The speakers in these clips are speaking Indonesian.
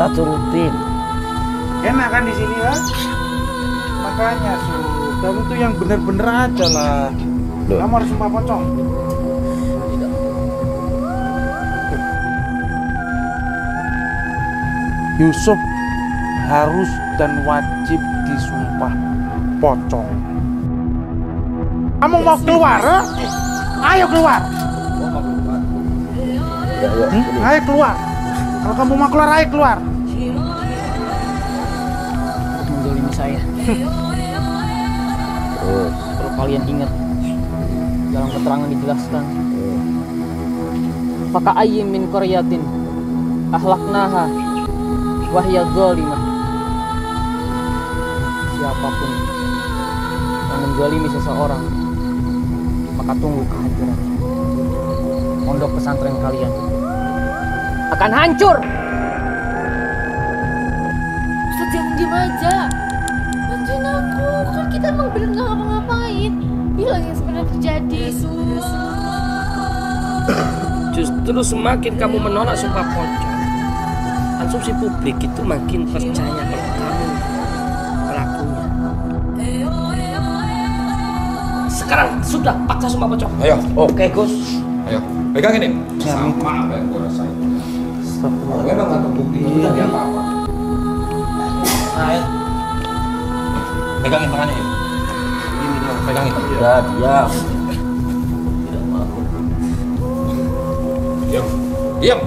kita turutin. Enak kan di sini ya? Makanya kamu tuh yang bener-bener aja lah. Loh. Kamu harus sumpah pocong. Yusuf harus dan wajib disumpah pocong. Kamu mau keluar? Ayo keluar. Ayo keluar. Kalau kamu mau keluar, ayo keluar. Mendzalimi saya. Kalau kalian ingat dalam keterangan dijelaskan, maka ayyin min qaryatin ahlaknaha wahya zalimah. Siapapun yang menzalimi seseorang, maka tunggu kehancuran. Pondok pesantren kalian akan hancur. Ustaz, jangan diem aja. Bantuin aku, kan kita emang bener gak ngapa-ngapain. Bilang yang sebenarnya terjadi. Justru semakin kamu menolak sumpah pocong, konsumsi publik itu makin percaya kalau kamu pelakunya. Sekarang sudah paksa sumpah pocong. Ayo. Oke, Gus. Ayo, pegang ini. Sama apa yang gue rasain. Kalau memang nggak terbukti, tidak ada apa-apa. Ayo. Pegangin tangannya ini. Pegangin. Ya, diam. Tidak mau. Diam. Diam.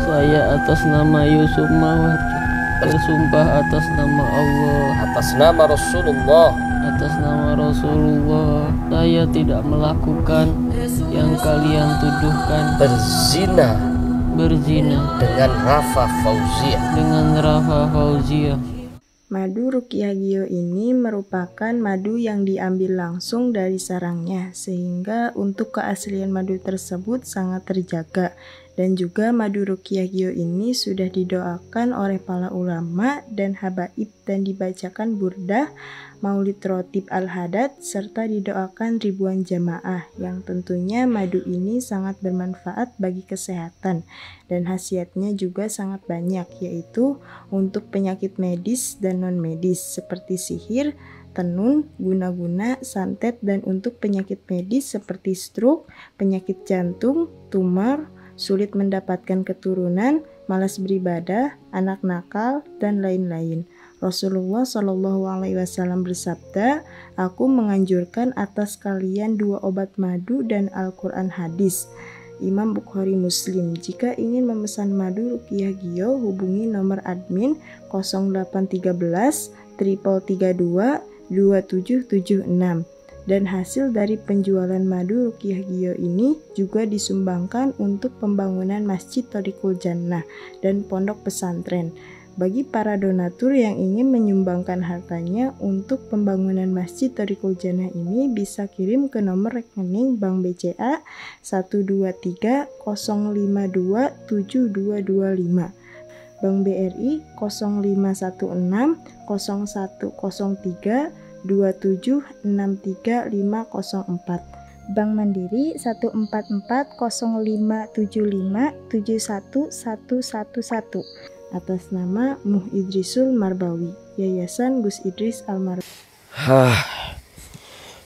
Saya atas nama Yusuf Mawar bersumpah atas nama Allah, Atas nama Rasulullah, atas nama Rasulullah, saya tidak melakukan yang kalian tuduhkan berzina berzina dengan Rafa Fauzia. dengan Rafa Fauzia. Madu Ruqyah Gio ini merupakan madu yang diambil langsung dari sarangnya, sehingga untuk keaslian madu tersebut sangat terjaga. Dan juga madu Ruqyah Gio ini sudah didoakan oleh para ulama dan habaib dan dibacakan burdah, maulid rotib al-hadad, serta didoakan ribuan jamaah, yang tentunya madu ini sangat bermanfaat bagi kesehatan dan khasiatnya juga sangat banyak, yaitu untuk penyakit medis dan non-medis seperti sihir, tenun, guna-guna, santet, dan untuk penyakit medis seperti stroke, penyakit jantung, tumor, sulit mendapatkan keturunan, malas beribadah, anak nakal, dan lain-lain. Rasulullah Shallallahu Alaihi Wasallam bersabda, "Aku menganjurkan atas kalian 2 obat madu dan Al-Quran hadis." Imam Bukhari Muslim. Jika ingin memesan madu Ruqyah Gio, hubungi nomor admin 0813 332 2776. Dan hasil dari penjualan madu Ruqyah Gio ini juga disumbangkan untuk pembangunan Masjid Thoriqul Jannah dan pondok pesantren. Bagi para donatur yang ingin menyumbangkan hartanya untuk pembangunan Masjid Thoriqul Jannah ini bisa kirim ke nomor rekening Bank BCA 123 052 7225, Bank BRI 0516 0103 2763504, Bank Mandiri 1440575 71111, atas nama Muh Idrisul Marbawi, Yayasan Gus Idris Almarhum.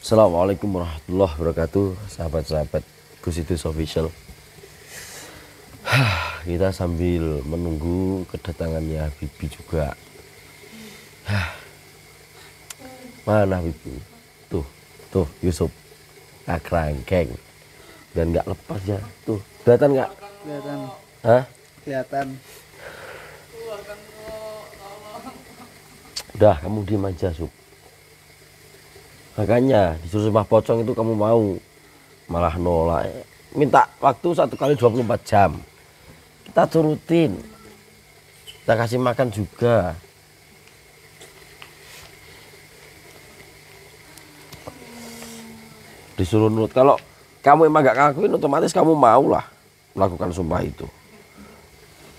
Assalamualaikum warahmatullahi wabarakatuh, sahabat-sahabat Gus Idris Official. Kita sambil menunggu kedatangannya Bibi juga. Mana Bibi? Tuh Yusuf kerangkeng dan nggak lepas ya. Tuh kelihatan nggak? Kelihatan. Hah? Kelihatan. Udah, kamu diem aja, Sup. Makanya disuruh sembah pocong itu kamu mau, malah nolak. Minta waktu 1 kali 24 jam. Kita turutin, kita kasih makan juga. Disuruh nurut. Kalau kamu emang gak ngakuin, otomatis kamu mau lah melakukan sumpah itu.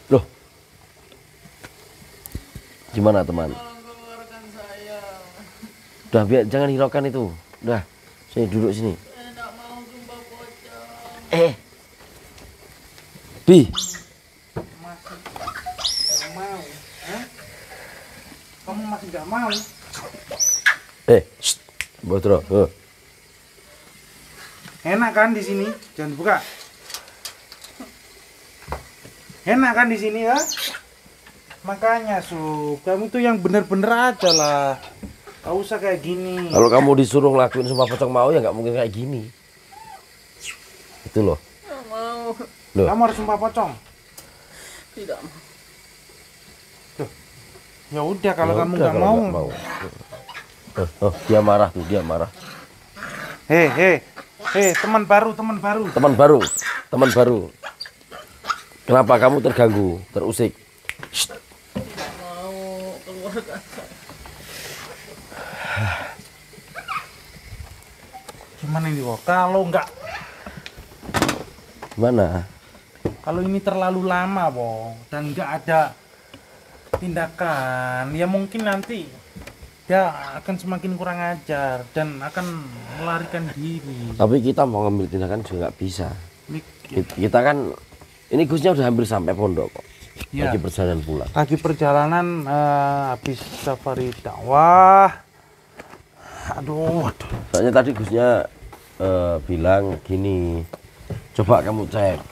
Loh, gimana teman? Udah, biar jangan hiraukan itu. Udah, sini duduk sini. Bi, Gak mau. Hah? Kamu masih gak mau? Bodro. Enak kan di sini? Jangan buka. Enak kan di sini ya? Makanya kamu tuh yang bener-bener aja lah. Gak usah kayak gini. Kalau kamu disuruh ngelakuin sumpah pocong mau ya nggak mungkin kayak gini. Itu loh. Nggak mau. Loh. Kamu harus sumpah pocong. Tidak mau. Ya udah kalau Ya kamu udah, nggak kalau mau. nggak mau. Dia marah tuh, dia marah. Teman baru. Teman baru. Kenapa kamu terganggu, terusik? Mau keluarkan saya. Gimana ini kok? Kalau nggak, Gimana? kalau ini terlalu lama, Bo, dan nggak ada tindakan, ya mungkin nanti dia akan semakin kurang ajar dan akan melarikan diri. Tapi kita mau ngambil tindakan juga nggak bisa. Mikir. Kita kan, ini Gusnya udah hampir sampai pondok kok. Ya. Lagi perjalanan pulang. Lagi perjalanan habis safari dakwah. Aduh. Soalnya tadi Gusnya bilang gini, coba kamu cek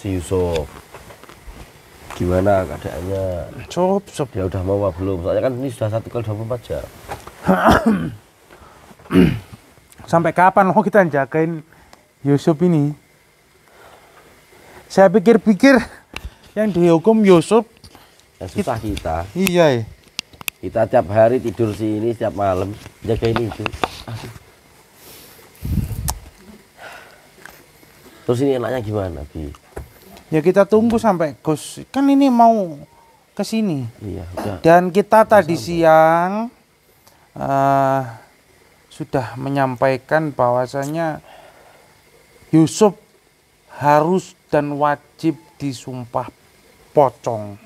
si Yusuf. Gimana keadaannya? Sob. Dia udah mau apa belum? Soalnya kan ini sudah 1 kali 24 jam. Sampai kapan mau kita jagain Yusuf ini? Saya pikir-pikir yang dihukum Yusuf. Yang susah kita. Iya. Kita tiap hari tidur sini, setiap malam jagain itu. Terus ini enaknya gimana, Bi? Ya kita tunggu sampai Gus. Kan ini mau ke sini. Iya, udah. Dan kita tadi siang sudah menyampaikan bahwasanya Yusuf harus dan wajib disumpah pocong.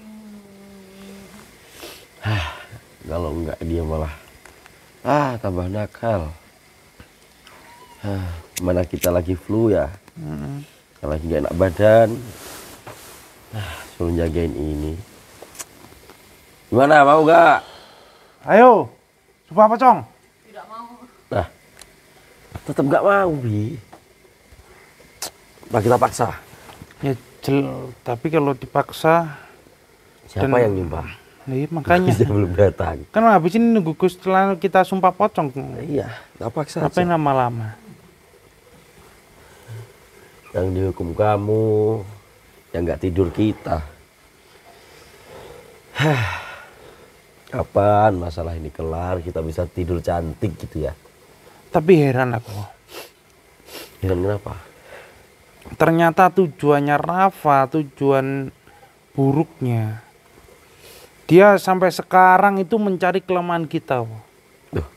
Kalau enggak dia malah tambah nakal. Mana kita lagi flu ya, lagi nggak enak badan, suruh jagain ini. Gimana, mau nggak? Ayo, sumpah pocong. Nah, tetap nggak mau, Bi. Nah, kita paksa. Ya tapi kalau dipaksa, Siapa Dan- yang nyumpah? iya makanya. Dia belum datang. Kan habis ini nunggu Gus setelah kita sumpah pocong. Iya, kita paksa Apa yang aja. lama-lama? Yang dihukum kamu, yang nggak tidur kita. Kapan masalah ini kelar, kita bisa tidur cantik gitu ya? Tapi heran aku. Heran kenapa? Ternyata tujuannya Rafa, tujuan buruknya. Dia sampai sekarang itu mencari kelemahan kita. Duh,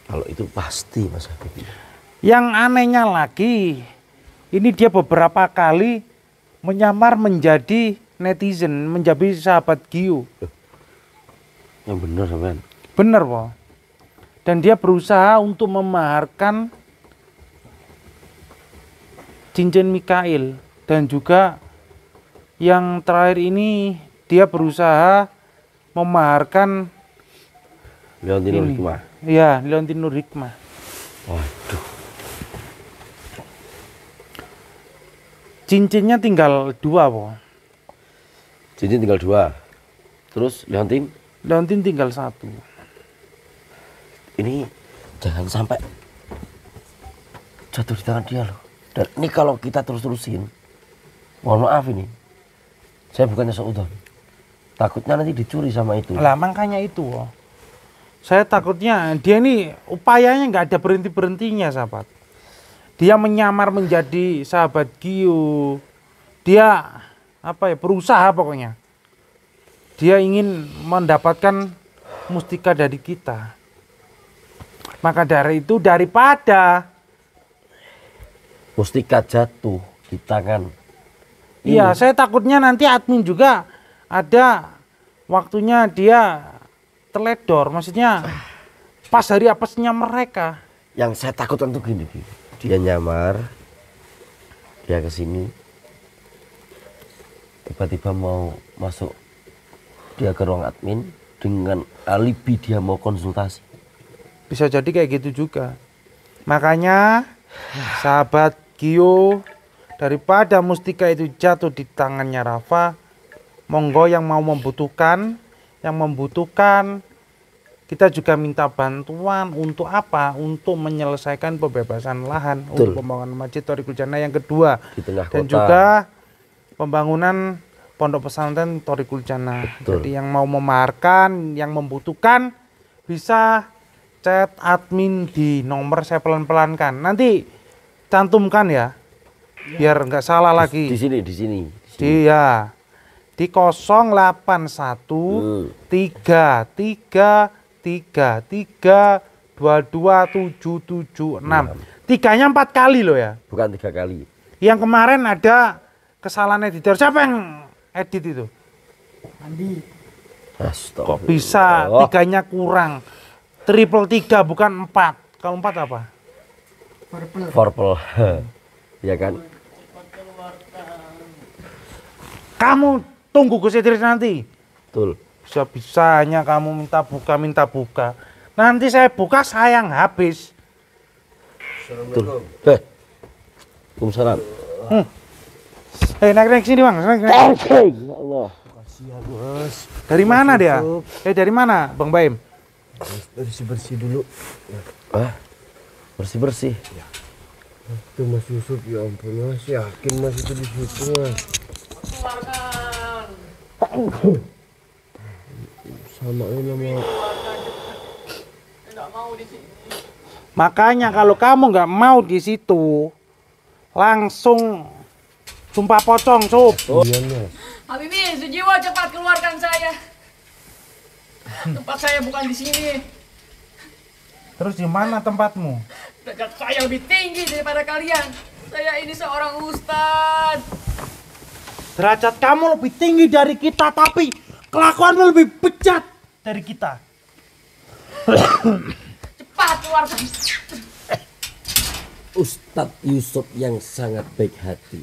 kalau itu pasti Mas Habib. Yang anehnya lagi, ini dia beberapa kali menyamar menjadi netizen, menjadi sahabat Gio. Yang bener sampean. Bener, Po. Dan dia berusaha untuk memaharkan cincin Mikail. Dan juga yang terakhir ini dia berusaha memaharkan Leontino ini. Hikmah. Iya, Leontino Hikmah. Waduh. Cincinnya tinggal 2, Po. Cincin tinggal 2. Terus Leontin, Leontin tinggal 1. ini jangan sampai jatuh di tangan dia loh. Dan ini kalau kita terus-terusin, mohon maaf ini, saya bukannya seudon. Takutnya nanti dicuri sama itu. Lah makanya itu, Po. Saya takutnya dia ini upayanya nggak ada berhenti-berhentinya, sahabat. Dia menyamar menjadi sahabat Gio. Dia berusaha pokoknya. Dia ingin mendapatkan mustika dari kita. Maka dari itu daripada Mustika jatuh di tangan. iya, saya takutnya nanti admin juga ada waktunya dia teledor, maksudnya pas hari apesnya mereka. Yang saya takutkan tuh gini, Bi. Dia nyamar, dia kesini, tiba-tiba mau masuk dia ke ruang admin dengan alibi dia mau konsultasi. Bisa jadi kayak gitu juga. Makanya sahabat Gio, daripada mustika itu jatuh di tangannya Rafa, monggo yang mau membutuhkan, kita juga minta bantuan untuk apa? Untuk menyelesaikan pembebasan lahan. Betul. Untuk pembangunan Masjid Thoriqul Jannah yang kedua. Di tengah Dan kota. juga pembangunan pondok pesantren Thoriqul Jannah. Betul. Jadi yang mau memaharkan, yang membutuhkan bisa chat admin di nomor saya pelan-pelankan. Nanti cantumkan ya, biar nggak salah lagi. Di sini. Dia di 081 33 33 22776. Tiganya 4 kali loh ya. Bukan 3 kali. Yang kemarin ada kesalahan editor. Siapa yang edit itu? Kok bisa tiganya kurang? Triple 3 bukan 4. Kalau 4 apa? Purple. Ya kan? Kamu tunggu Gus Idris nanti. Betul. Bisa-bisanya kamu minta buka. Nanti saya buka sayang habis. Betul. Waalaikumsalam. Naik sini Bang. Naik. Ya Allah. Dari mana dia? Dari mana Bang Baim? Bersih-bersih dulu. Bersih-bersih. Itu Mas Yusuf, ya ampun Mas, yakin Mas itu di situ Mas. Sama ini mau. Makanya kalau kamu nggak mau di situ, langsung sumpah pocong, Sob. Iya Mas. Habibie, Sujiwo cepat keluarkan saya. Tempat saya bukan di sini. Terus di mana tempatmu? Derajat saya lebih tinggi daripada kalian. Saya ini seorang ustadz. Derajat kamu lebih tinggi dari kita, tapi kelakuanmu lebih bejat dari kita. Cepat keluarkan. Ustadz Yusuf yang sangat baik hati.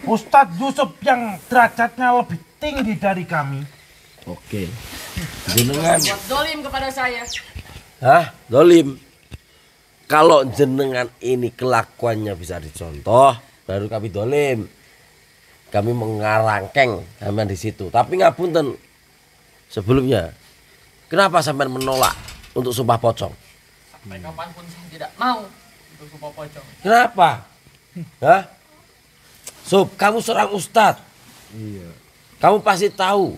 Ustadz Yusuf yang derajatnya lebih tinggi dari kami. Oke. Jenengan. Buat dolim kepada saya. Dolim. Kalau jenengan ini kelakuannya bisa dicontoh, baru kami dolim. Kami mengarangkeng sampean di situ. Tapi ngapunten. Sebelumnya, kenapa sampean menolak untuk sumpah pocong? Sampai kapanpun saya tidak mau untuk sumpah pocong. Kenapa? Sob, kamu seorang ustadz. Iya. Kamu pasti tahu.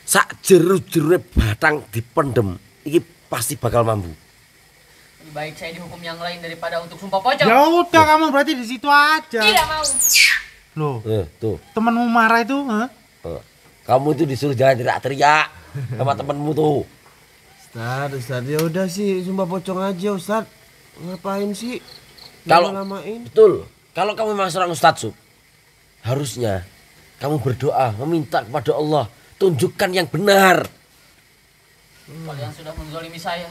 Sak jeru-jerune batang dipendem, ini pasti bakal mampu. Lebih baik saya dihukum yang lain daripada untuk sumpah pocong. Ya udah, kamu berarti di situ aja. Tidak mau. Loh, Tuh. temanmu marah itu, Kamu itu disuruh jangan teriak-teriak sama temenmu tuh. Ustadz, ya udah sih sumpah pocong aja Ustadz. Ngapain sih? Kalau lama-lamain. betul, kalau kamu memang seorang ustadz, Sub, harusnya kamu berdoa meminta kepada Allah, tunjukkan yang benar. Kalian sudah menzolimi saya.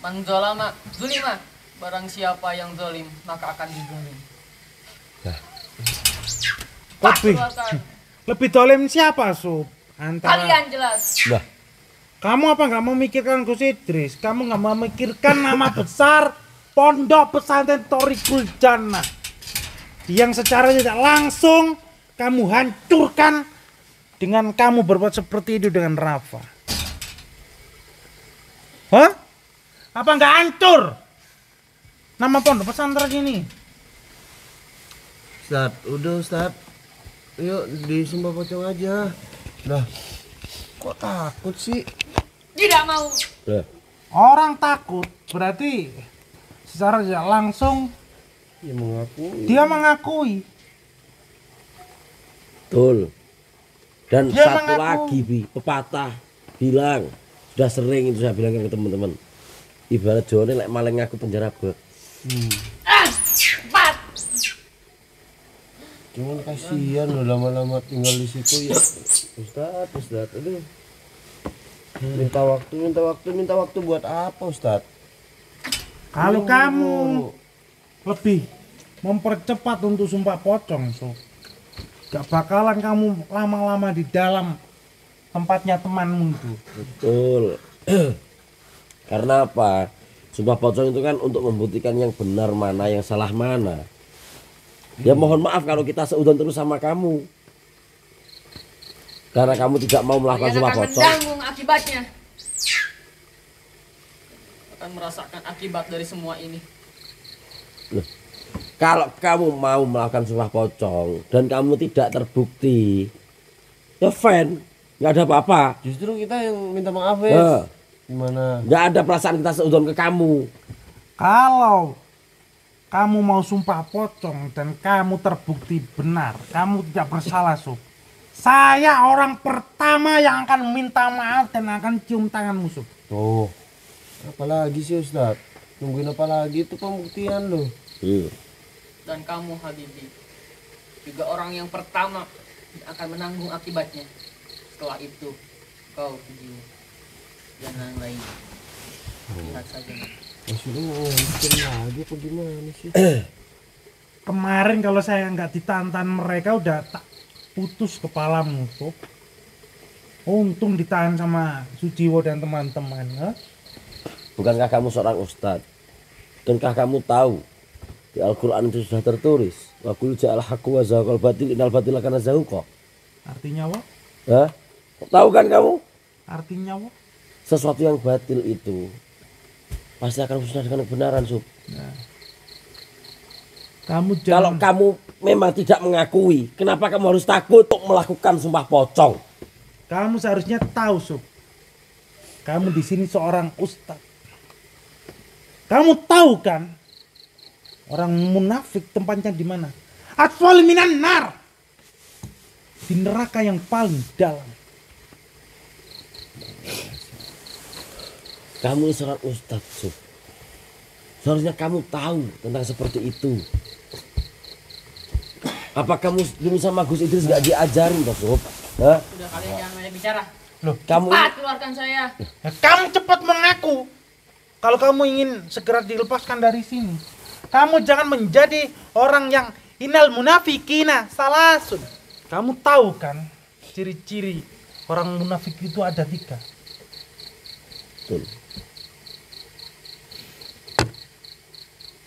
Man zalama zulima. Barang siapa yang zalim maka akan dizalim. Lebih dolim siapa, Sob? Antara Kalian jelas. Nah, kamu apa nggak memikirkan Gus Idris? Kamu nggak memikirkan nama besar Pondok Pesantren Thoriqul Jannah yang secara tidak langsung kamu hancurkan dengan kamu berbuat seperti itu dengan Rafa. Apa nggak hancur nama Pondok Pesantren ini? Ustadz, udah Ustadz. Yuk disumpah pocong aja. Lah, kok takut sih? Tidak mau. Orang takut berarti secara tidak langsung Ya mengakui. dia mengakui. betul. Dan Dia satu mengaku. lagi, pepatah bilang, sudah sering itu saya bilangkan ke teman-teman. Ibarat Jawa lek maling ngaku penjara bek. Cepat. Cuman kasihan loh lama-lama tinggal di situ ya. Ustadz, aduh. Minta waktu buat apa Ustadz? Kalau kamu lebih mempercepat untuk sumpah pocong, Sob, Gak bakalan kamu lama-lama di dalam tempatnya temanmu itu. Betul. Karena apa? Sumpah pocong itu kan untuk membuktikan yang benar mana, yang salah mana. Ya mohon maaf kalau kita seudon terus sama kamu. Karena kamu tidak mau melakukan sumpah pocong. Kalian akan menanggung akibatnya. Akan merasakan akibat dari semua ini. Loh, kalau kamu mau melakukan sumpah pocong dan kamu tidak terbukti, ya fine, nggak ada apa-apa. Justru kita yang minta maaf gimana? Nggak ada perasaan kita seudon ke kamu. Kalau kamu mau sumpah pocong dan kamu terbukti benar, kamu tidak bersalah, Sob. Saya orang pertama yang akan minta maaf dan akan cium tanganmu, Sob. Oh, apalagi sih Ustadz? Nungguin apa lagi, itu pembuktian loh. Dan kamu Habibi juga orang yang pertama yang akan menanggung akibatnya. Setelah itu kau Video dan yang lain. Lihat saja. Sudah ngomongin lagi apa gimana sih? Kemarin kalau saya nggak ditantan mereka udah tak putus kepalamu, Sob. Untung ditahan sama Sujiwo dan teman-teman. Bukankah kamu seorang ustadz? Bukankah kamu tahu di Al-Quran itu sudah tertulis wa qul ja'al haqqu wa zahaqal batil innal batila kana zahuqa. Artinya apa? Hah? Tahu kan kamu? Artinya apa? Sesuatu yang batil itu pasti akan musnah dengan kebenaran, Sob. Nah. Kamu Kalau kamu memang tidak mengakui, kenapa kamu harus takut untuk melakukan sumpah pocong? Kamu seharusnya tahu, Sob. Kamu di sini seorang ustadz. Kamu tahu kan orang munafik tempatnya di mana? Asfal minan nar. Di neraka yang paling dalam. Kamu seorang ustadz, Sob. Seharusnya kamu tahu tentang seperti itu. Apa kamu dulu sama Gus Idris gak diajarin, toh, Sob? Hah? Sudah, kalian jangan banyak bicara. Loh, kamu Cepat keluarkan saya. Ya, kamu cepat mengaku. Kalau kamu ingin segera dilepaskan dari sini, kamu jangan menjadi orang yang innal munafikina salasun. Kamu tahu kan ciri-ciri orang munafik itu ada 3. Betul.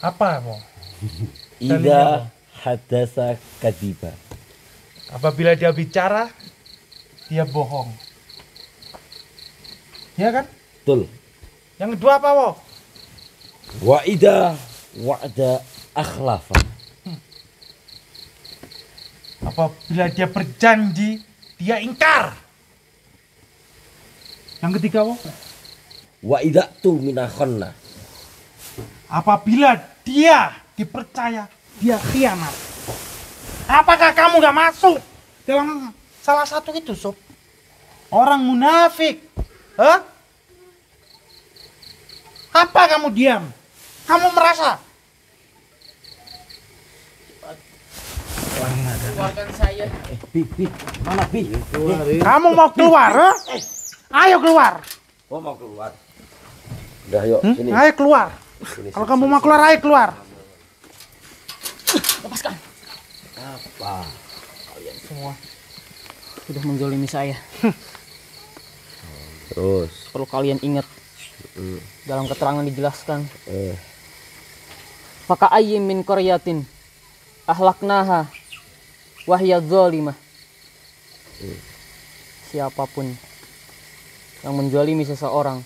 Apa, Bang? Ida hadasa kadiba. Apabila dia bicara, dia bohong. Ya kan? Betul. Yang kedua apa, Wo? Wa ida wa'da akhlafa. Apabila dia berjanji, dia ingkar. Yang ketiga, Wo? Wa ida tu minakhonna. Apabila dia dipercaya, dia khianat. Apakah kamu gak masuk dalam salah satu itu, Sob? Orang munafik. Hah? Apa kamu diam? Kamu merasa? Keluarkan saya. Bi, mana Bi? Kamu mau keluar? Huh? Ayo keluar. Oh, mau keluar. Udah, yuk sini. Ayo keluar. Kalau kamu mau keluar, ayo keluar. Lepaskan. Apa? Kalian semua sudah menzolimi saya. Terus. Perlu kalian ingat. Dalam keterangan dijelaskan. Faka ayyim min qaryatin ahlaknaha wahya zalimah. Siapapun yang menzalimi seseorang,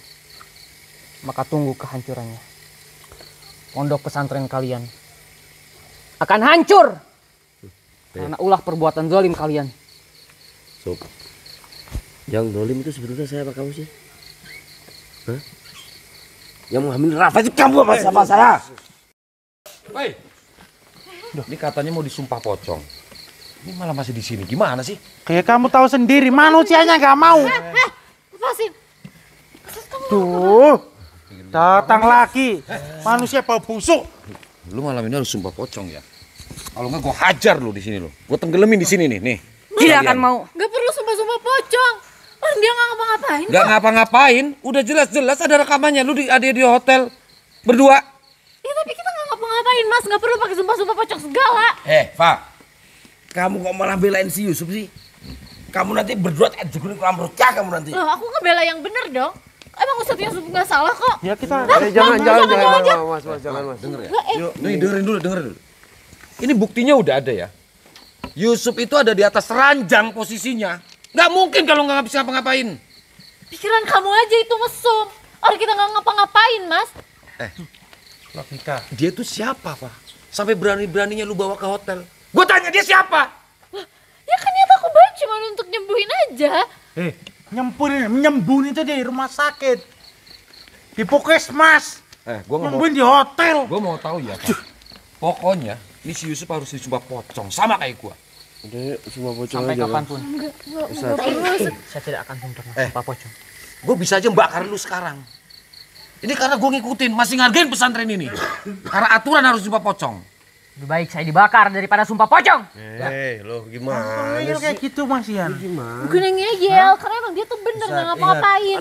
maka tunggu kehancurannya. Pondok pesantren kalian akan hancur karena ulah perbuatan zalim kalian. Sob, yang zalim itu sebetulnya saya apa kamu sih? Hah? Yang menghamili Rafa itu kamu apa sama saya? Hei, ini katanya mau disumpah pocong. Ini malah masih di sini. Gimana sih? Kayak kamu tahu sendiri, manusianya gak mau. Lepasin. Tuh, datang lagi. Manusia bau busuk. Lu malam ini harus sumpah pocong ya. Kalau nggak gue hajar lu di sini lu. Gue tenggelamin di sini nih. Tidak akan mau. Gak perlu sumpah-sumpah pocong. Orang dia nggak ngapa-ngapain. Nggak ngapa-ngapain. Udah jelas-jelas ada rekamannya. Lu ada di hotel berdua. Ya tapi kita nggak ngapa-ngapain, Mas. Nggak perlu pakai sumpah-sumpah pocong segala. Fa. Kamu kok malah belain si Yusuf sih? Kamu nanti berdua juga kolam rocah kamu nanti. Loh, aku ngebela yang bener dong. Emang Ustadz Yusuf nggak salah kok. Ya kita Jangan Mas, jangan Mas. Denger ya. Yuk, nih dengerin dulu. Ini buktinya udah ada ya. Yusuf itu ada di atas ranjang posisinya. Nggak mungkin kalau nggak bisa ngapa-ngapain. Pikiran kamu aja itu mesum. Orang kita nggak ngapa-ngapain, Mas. logika. Dia itu siapa, Pak? Sampai berani-beraninya lu bawa ke hotel. Gue tanya dia siapa? Ya kan niat aku baik cuma untuk nyembuhin aja. Menyembuhin itu di rumah sakit. Di Puskesmas. Gua nggak mau. Nyembuhin di hotel. Gue mau tahu ya, Pak. Pokoknya, ini si Yusuf harus disumpah pocong sama kayak gua. Udah yuk, semua pocong Sampai aja. kapanpun. Enggak Saya tidak akan pernah sumpah pocong. Gue bisa aja bakar lu sekarang. Ini karena gue ngikutin, masih ngargain pesantren ini. Karena aturan harus sumpah pocong. Lebih baik saya dibakar daripada sumpah pocong. Loh gimana Ngeyel kayak gitu Mas Ian. Bukan yang ngeyel, karena emang dia tuh bener nggak ngapa-ngapain.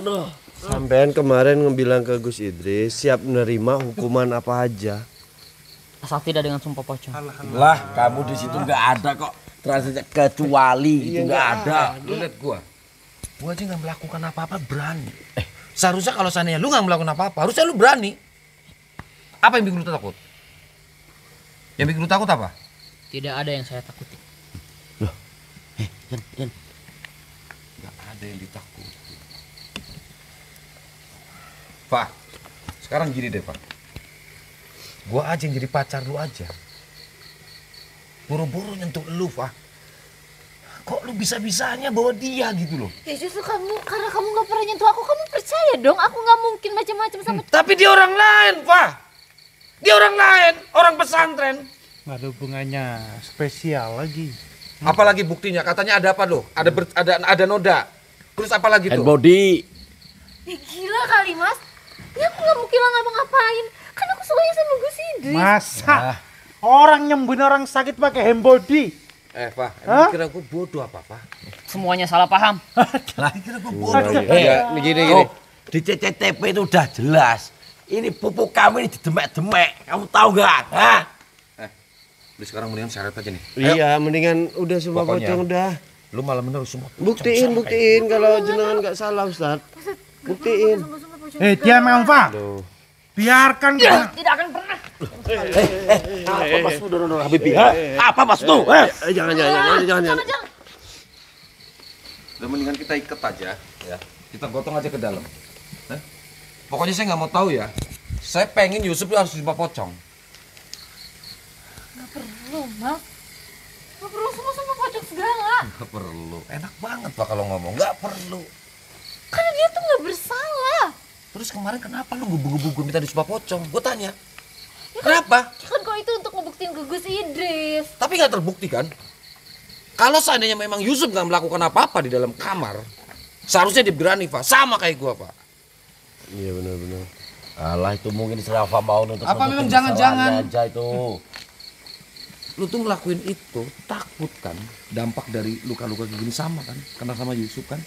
Sampean kemarin ngebilang ke Gus Idris siap menerima hukuman apa aja. Asal tidak dengan sumpah pocong. Lah, kamu di situ nggak ada kok. Transaksi kecuali itu nggak ada. Lu lihat gua aja nggak melakukan apa-apa berani. Seharusnya kalau seandainya lu nggak melakukan apa-apa, harusnya lu berani. Apa yang bikin lu takut? Yang bikin lu takut apa? Tidak ada yang saya takuti. Yan. Nggak ada yang ditakuti. Pak, sekarang gini deh Pak. Gua aja yang jadi pacar lu aja. Buru-buru nyentuh lu, Pak. Kok lu bisa-bisanya bawa dia gitu loh? Ya justru karena kamu nggak pernah nyentuh aku, kamu percaya dong aku nggak mungkin macam-macam sama. Tapi dia orang lain, Pak. Dia orang lain, orang pesantren. Nggak ada hubungannya spesial lagi. Apalagi buktinya? Katanya ada apa loh? Ada noda. Terus apa lagi tuh? Hand body. Ya gila kali Mas. Ya aku nggak mungkin lah ngapa-ngapain. Kan aku sukanya sama Gus Idris. Masa orang nyembuhin orang sakit pakai hand body? Pak, emang kira gue bodoh apa, Pak? Semuanya salah paham. Kira gue bodoh. Gini. Di CCTV itu udah jelas. Ini pupuk kamu ini didemek-demek. Kamu tahu nggak? Hah? Udah sekarang mendingan syarat aja nih. Iya, mendingan udah semua Pokoknya. pocong udah. Lu malam ini harus semua Buktiin kalau jenengan nggak salah Ustaz. Buktiin. Dia memang Pak. Biarkan Tidak akan pernah. Apa maksud Dono Habibi? Apa maksud lu? Jangan. Udah mendingan kita ikat aja, ya. Kita gotong aja ke dalam. Pokoknya saya nggak mau tahu ya. Saya pengen Yusuf harus disumpah pocong. Nggak perlu Mas. Nggak perlu semua pocong segala. Nggak perlu. Enak banget Pak kalau ngomong. Nggak perlu. Karena dia tuh nggak bersalah. Terus kemarin kenapa lu gubu-gubu minta disumpah pocong? Gue tanya. Kenapa? Ya kan kalau itu untuk ngebuktiin ke Gus Idris. Tapi nggak terbukti kan? Kalau seandainya memang Yusuf nggak melakukan apa-apa di dalam kamar, seharusnya dia berani Pak. Sama kayak gua Pak. Iya benar. Alah itu mungkin Rafa mau untuk Apa memang nutupin jangan-jangan? kesalahannya aja itu. Lu tuh ngelakuin itu takut kan? Dampak dari luka-luka kayak gini sama kan? Kena sama Yusuf kan?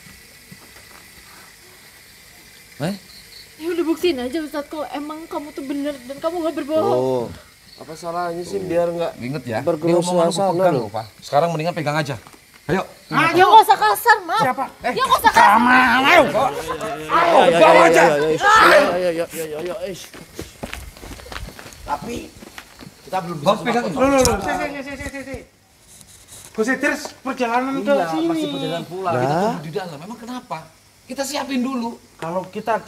Ya udah buktiin aja Ustadz kalau emang kamu tuh bener dan kamu nggak berbohong. Oh, apa salahnya sih biar nggak Ingat ya, berkeruh ini omongan gua suasana pegang loh. loh, Pak. Sekarang mendingan pegang aja. Ayo. Ya nggak usah kasar, Mas. Siapa? Ya nggak usah kasar. Bawa aja. Ayo. Tapi kita belum bisa Bang pegang. Loh. Si. Gus Idris perjalanan ke sini. masih perjalanan pulang. Kita tunggu di dalam. Memang kenapa? Kita siapin dulu. Kalau kita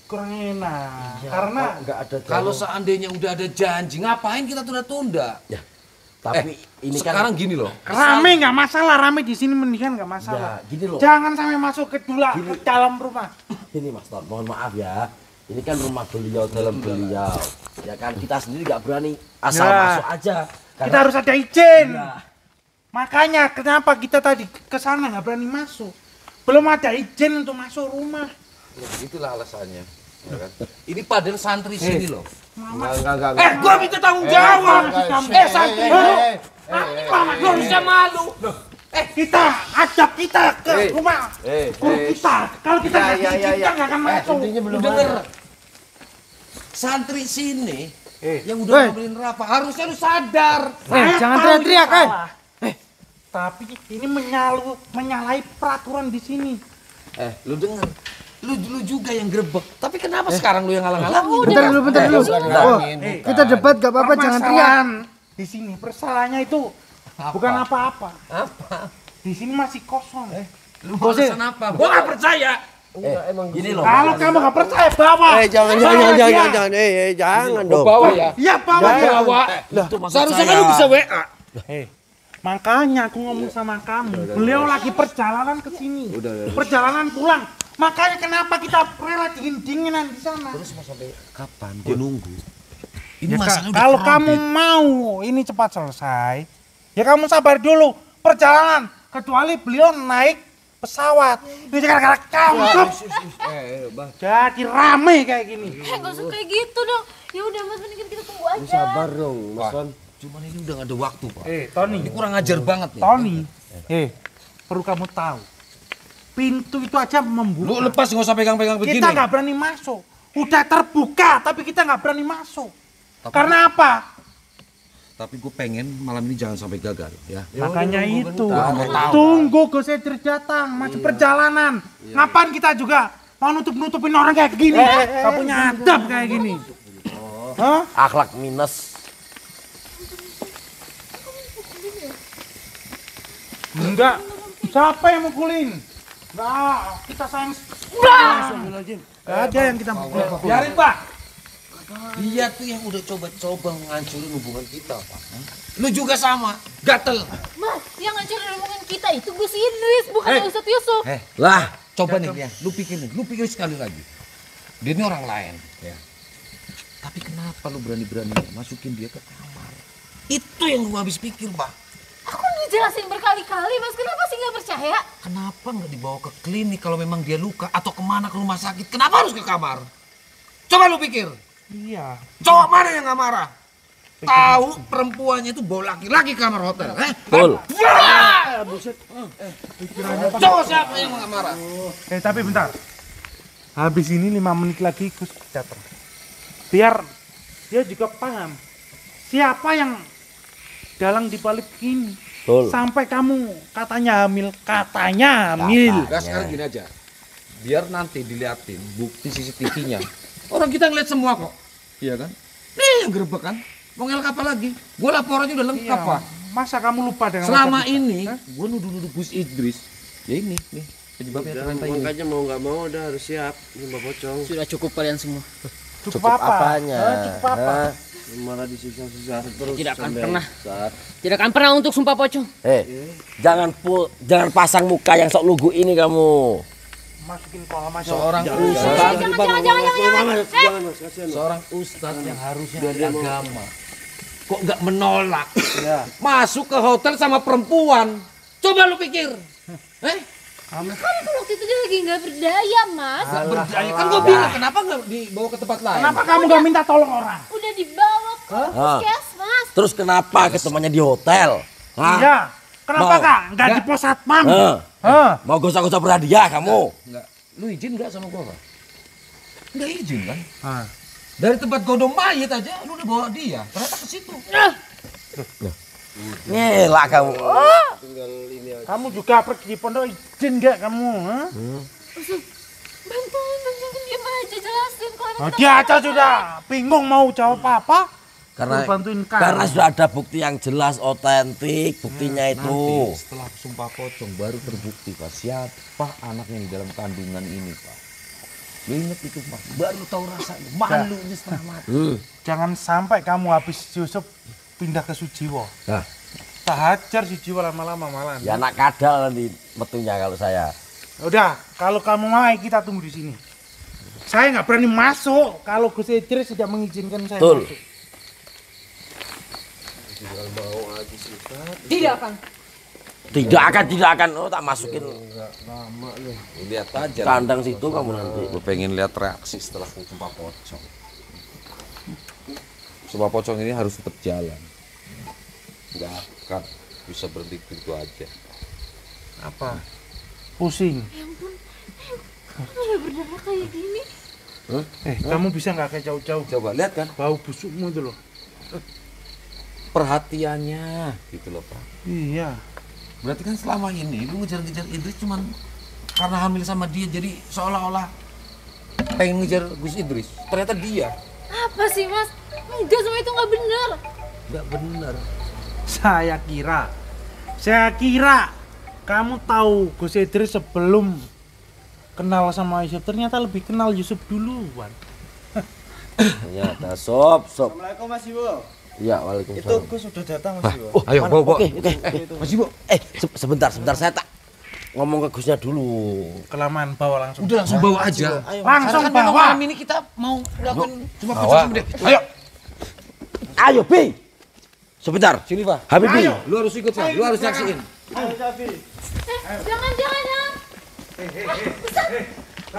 kurang enak. Karena Nggak ada. Kalau seandainya udah ada janji, ngapain kita tunda-tunda? Ya, tapi ini kan Sekarang gini loh. rame nggak masalah, rame di sini mendingan nggak masalah. Ya, gini loh. Jangan sampai masuk ke dalam rumah. Ini Mas Ton, mohon maaf ya. Ini kan rumah beliau dalam beliau. Ya kan kita sendiri nggak berani asal Ya. masuk aja. Kita harus ada izin. Ya. Makanya kenapa kita tadi ke sana nggak berani masuk? Belum ada izin untuk masuk rumah. Ya, itulah alasannya. Ya kan? Ini padahal santri sini loh. Enggak. Gua minta tanggung jawab. Santri. Lu bisa malu. Kita ajak kita ke rumah guru kita. Kalau kita nggak izin, kita nggak akan masuk. Lu denger. Santri sini yang udah ngobrolin Rafa, harusnya lu sadar. Jangan teriak-teriak, Tapi ini menyalahi peraturan di sini. Lu dengar. Lu juga yang grebek. Tapi kenapa sekarang lu yang ngalang-ngalangin? Bentar dulu. Oh, kita debat gak apa-apa, jangan teriak. Di sini persalahannya itu bukan apa-apa. Apa? Di sini masih kosong. Lu alasan apa? Gua gak percaya. Emang Gini loh. Kalau kamu gak percaya, bawa. jangan dong. Bawa ya. Iya, bawa. Bawa. Seharusnya kan lu bisa WA. Makanya aku ngomong sama kamu. Beliau lagi perjalanan ke sini. Perjalanan pulang. Makanya kenapa kita rela dingin-dinginan di sana? Terus mau sampai kapan? Gua nunggu. Ya, Ini masalah udah kalau kronik. kamu mau ini cepat selesai, ya kamu sabar dulu perjalanan. Kecuali beliau naik pesawat. Ini gara-gara kamu. Jadi rame kayak gini. Gak usah kayak gitu dong. Ya udah Mas, mendingan kita tunggu aja. Sabar dong, Mas Wan. Cuman ini udah gak ada waktu, Pak. Tony. Ini kurang ajar banget nih. Tony. Perlu kamu tahu. Pintu itu aja membuka. Lu lepas nggak usah pegang-pegang begini. Kita nggak berani masuk. Udah terbuka, tapi kita nggak berani masuk. Karena apa? Tapi gue pengen malam ini jangan sampai gagal ya. Makanya itu. Tunggu Gus Idris datang, masih perjalanan. Ngapain kita juga mau nutup-nutupin orang kayak gini? Gak punya adab kayak gini. Hah? Akhlak minus. Enggak. Siapa yang mukulin? Enggak, kita sayang. Enggak ada yang kita mukulin. Biarin, Pak. Dia tuh yang udah coba-coba menghancurin hubungan kita, Pak. Lu juga sama, gatel. Mas, yang ngancurin hubungan kita itu Gus Idris, bukan Ustadz Yusuf. Lah, coba nih ya, lu pikir sekali lagi. Dia ini orang lain, ya. Tapi kenapa lu berani-berani masukin dia ke kamar? Itu yang gua habis pikir, Pak. Aku udah jelasin berkali-kali, Mas. Kenapa sih nggak percaya? Kenapa nggak dibawa ke klinik kalau memang dia luka atau kemana ke rumah sakit? Kenapa harus ke kamar? Coba lu pikir. Iya. Cowok mana yang nggak marah? Tahu perempuannya itu bawa laki-laki ke kamar hotel, Betul. Cowok siapa yang nggak marah? Tapi bentar. Habis ini 5 menit lagi Gus datang. Biar dia juga paham siapa yang dalang dibalik ini. Betul. Sampai kamu katanya hamil. Gak sekarang gini aja. Biar nanti diliatin bukti CCTV-nya. Orang kita ngeliat semua kok. Iya kan? Nih yang gerebek kan. Mau ngelak apa lagi? Gue laporannya udah lengkap, Pak. Masa kamu lupa dengan Selama wajah kita? ini gue nuduh-nuduh Gus Idris. Ya ini nih penyebabnya ternyata ini. Makanya mau nggak mau udah harus siap nyembah pocong. Sudah cukup kalian semua. Cukup Cukup apa? apanya? Cukup apa? Malah disiksa-siksa terus. Tidak akan sampai pernah. saat Tidak akan pernah untuk sumpah pocong. Jangan pasang muka yang sok lugu ini kamu. Masukin pola masuk. Seorang Jangan, jangan. jangan Mas, kasihan. seorang ustadz yang harusnya ahli agama kok nggak menolak masuk ke hotel sama perempuan. Coba lu pikir. Kan waktu itu dia lagi nggak berdaya, Mas. Nggak berdaya kan gue bilang kenapa nggak dibawa ke tempat lain? Kenapa kamu gak minta tolong orang? Udah dibawa ke puskesmas. Terus kenapa ketemuannya di hotel? Hah? Iya. Kenapa Mau. Kak? Nggak di pos satpam? Mau gosok-gosok berhadiah kamu? Enggak. Lu izin nggak sama gua, Pak? Nggak izin kan? Ah. Dari tempat godong mayit aja lu udah bawa dia. Ternyata ke situ. Ngelak kamu. tinggal ini aja. Kamu juga pergi di pondok izin nggak kamu? Bantuin diam aja jelasin kalau emang Dia aja sudah bingung mau jawab apa. Karena bantuin kamu. karena sudah ada bukti yang jelas otentik buktinya itu. Nanti setelah sumpah pocong baru terbukti, Pak. Siapa anaknya di dalam kandungan ini, Pak. Lu inget itu, Pak. Baru tahu rasanya. Malunya setengah mati. Jangan sampai kamu habis Yusuf pindah ke Sujiwo. Nah, Tak hajar Sujiwo lama-lama malah. ya anak kadal nanti metunya kalau saya. Udah, kalau kamu mau kita tunggu di sini. Saya nggak berani masuk kalau Gus Idris tidak mengizinkan saya Betul. masuk. Tidak akan. Tidak akan. Oh, tak masukin Lihat aja. kandang situ kamu nanti. Gue pengen lihat reaksi setelah sumpah pocong. Sumpah pocong ini harus tetap jalan. Nggak akan bisa berhenti begitu aja. Apa? Pusing. udah berdarah kayak gini. Kamu bisa nggak kayak jauh-jauh? Coba lihat kan Bau busukmu itu loh. perhatiannya gitu loh, Pak. Iya. Berarti kan selama ini lu ngejar-ngejar Idris cuman karena hamil sama dia, jadi seolah-olah pengen ngejar Gus Idris. Ternyata dia. Apa sih mas? Enggak, semua itu nggak benar. Nggak bener. Saya kira kamu tahu Gus Idris sebelum kenal sama Yusuf, ternyata lebih kenal Yusuf duluan. Ternyata sob. Assalamualaikum Mas Iwo. Ya, waalaikumsalam. Itu Gus sudah datang Mas Iwo. Ayo bawa. Oke. Mas Ibu. Sebentar saya tak ngomong ke Gusnya dulu. Kelamaan bawa langsung. Udah langsung bawa aja. Langsung Karena kan bawa. malam ini kita mau ngelakuin cuma pocong sama dia. Ayo. Ayo, Bi. Sebentar. Sini, Pak. Habib, Bi. Lu harus ikut, Pak. Lu harus nyaksiin. Ayo Safi. Jangan.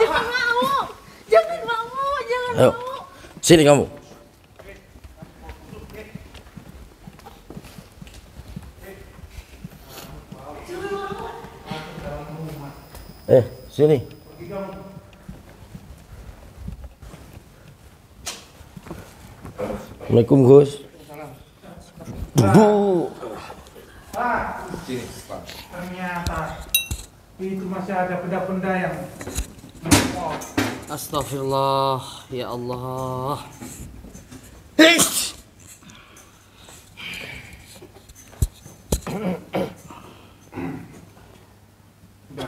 Jangan mau. Jangan Ayo. mau. Sini kamu. Sini. Assalamualaikum Gus. Duduk. Sini, Pak. Ternyata itu masih ada benda-benda yang Astagfirullah, ya Allah.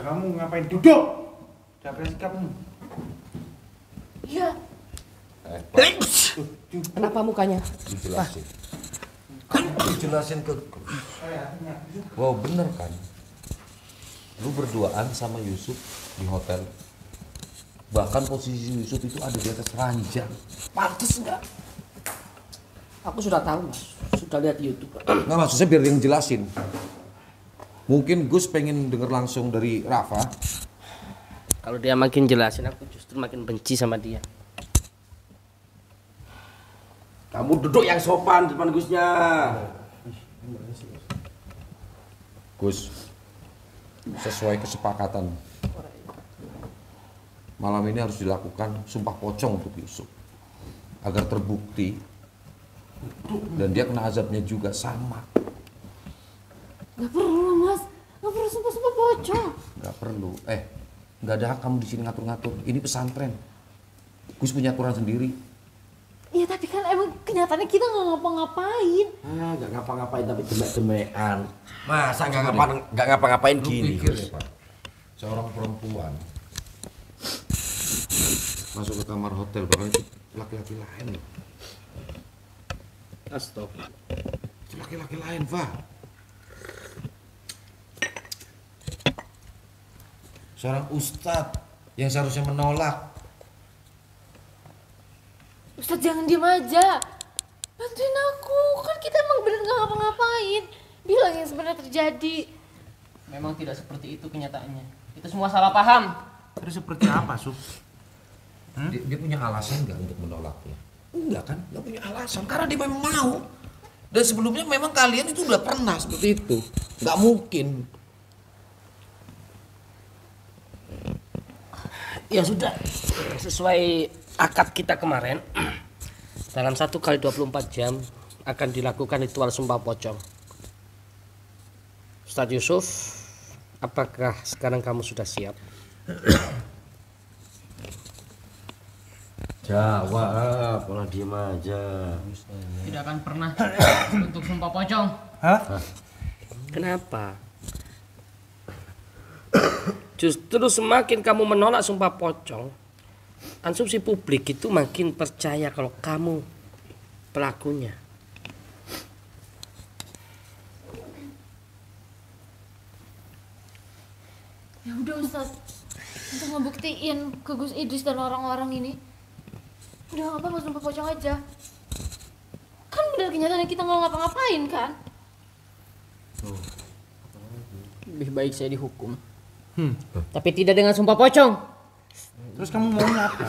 udah, kamu ngapain duduk? Jaga sikapmu. Iya. Kenapa mukanya? Dijelasin. Dijelasin ke wow, bener kan? Lu berduaan sama Yusuf di hotel. Bahkan posisi Yusuf itu ada di atas ranjang. Pantes nggak? Aku sudah tahu, Mas. Sudah lihat di YouTube. Nggak, maksudnya biar dia ngejelasin. Mungkin Gus pengen denger langsung dari Rafa. Kalau dia makin jelasin, aku justru makin benci sama dia. Kamu duduk yang sopan di depan Gusnya. Gus, sesuai kesepakatan, malam ini harus dilakukan sumpah pocong untuk Yusuf agar terbukti dan dia kena azabnya juga sama. Gak perlu mas, gak perlu sumpah pocong. Gak perlu. Gak ada hak kamu di sini ngatur-ngatur. Ini pesantren. Gus punya aturan sendiri. Iya tapi kan emang kenyataannya kita nggak ngapa-ngapain. Nggak ngapa-ngapain tapi demek-demekan. Masa nggak ngapa-ngapain gini? Pikir ya, Pak. Seorang perempuan masuk ke kamar hotel bahkan itu laki-laki lain. Astagfirullah. Itu laki-laki lain, Pak. Seorang ustadz yang seharusnya menolak. Ustaz jangan diem aja. Bantuin aku, kan kita emang bener gak ngapa-ngapain. Bilang yang sebenarnya terjadi. Memang tidak seperti itu kenyataannya. Itu semua salah paham. Terus seperti apa, Sub? Dia punya alasan nggak untuk menolaknya? Enggak kan? Nggak punya alasan karena dia memang mau. Dan sebelumnya memang kalian itu udah pernah seperti itu. Nggak mungkin. Ya sudah, sesuai akad kita kemarin, dalam 1 kali 24 jam akan dilakukan ritual sumpah pocong. Ustadz Yusuf, apakah sekarang kamu sudah siap? Jawab, malah diem aja. Tidak akan pernah untuk sumpah pocong. Hah? Kenapa? Justru semakin kamu menolak sumpah pocong, konsumsi publik itu makin percaya kalau kamu pelakunya. Ya udah Ustaz, untuk ngebuktiin ke Gus Idris dan orang-orang ini, udah nggak apa-apa sumpah pocong aja. Kan benar kenyataannya kita nggak ngapa-ngapain kan? Lebih baik saya dihukum. Tapi tidak dengan sumpah pocong. Terus kamu maunya apa?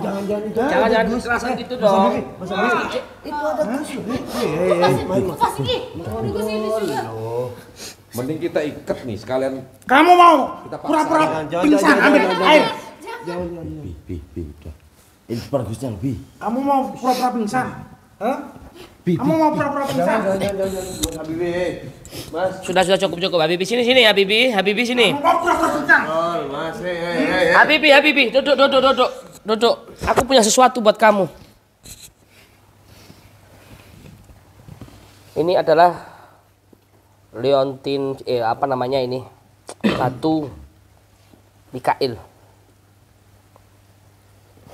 Jangan kekerasan gitu dong. Itu ada Gus. Lepas ini, ada Gus Idris juga. Mending kita ikat nih sekalian. Kamu mau Kita paksa. pura-pura pingsan ambil air. Bi, udah. Ini depan Gusnya, Bi. Kamu mau pura-pura pingsan? Hah? Kamu mau pura-pura pingsan? Jangan, Habibi. Mas. Sudah cukup. Habibi sini Habibi sini. Kamu mau pura-pura pingsan? Mas, Habibi, duduk. Aku punya sesuatu buat kamu. Ini adalah Leontin, apa namanya ini? Ratu Mikail.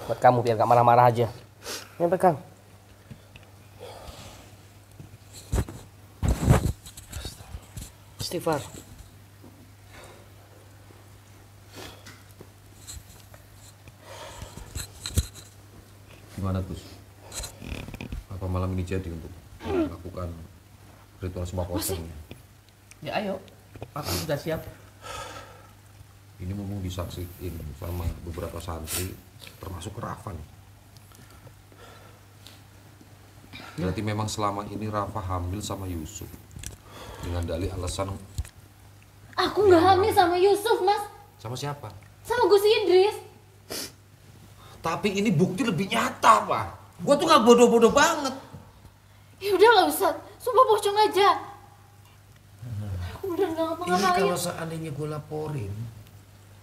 Buat kamu biar gak marah-marah aja. Ini pegang. Istighfar. Gimana Gus? Apa malam ini jadi untuk melakukan ritual sembah pocong? Ya ayo, aku sudah siap. Ini memang disaksikan sama beberapa santri, termasuk Rafa nih. Berarti memang selama ini Rafa hamil sama Yusuf dengan dalih alasan. Aku nggak hamil sama Yusuf, Mas. Sama siapa? Sama Gus Idris. Tapi ini bukti lebih nyata, Pak. Gua tuh nggak bodoh-bodoh banget. Ya udah nggak usah, sumpah pocong aja. Aku udah nggak Ini ngapa-ngapain. kalau seandainya gue laporin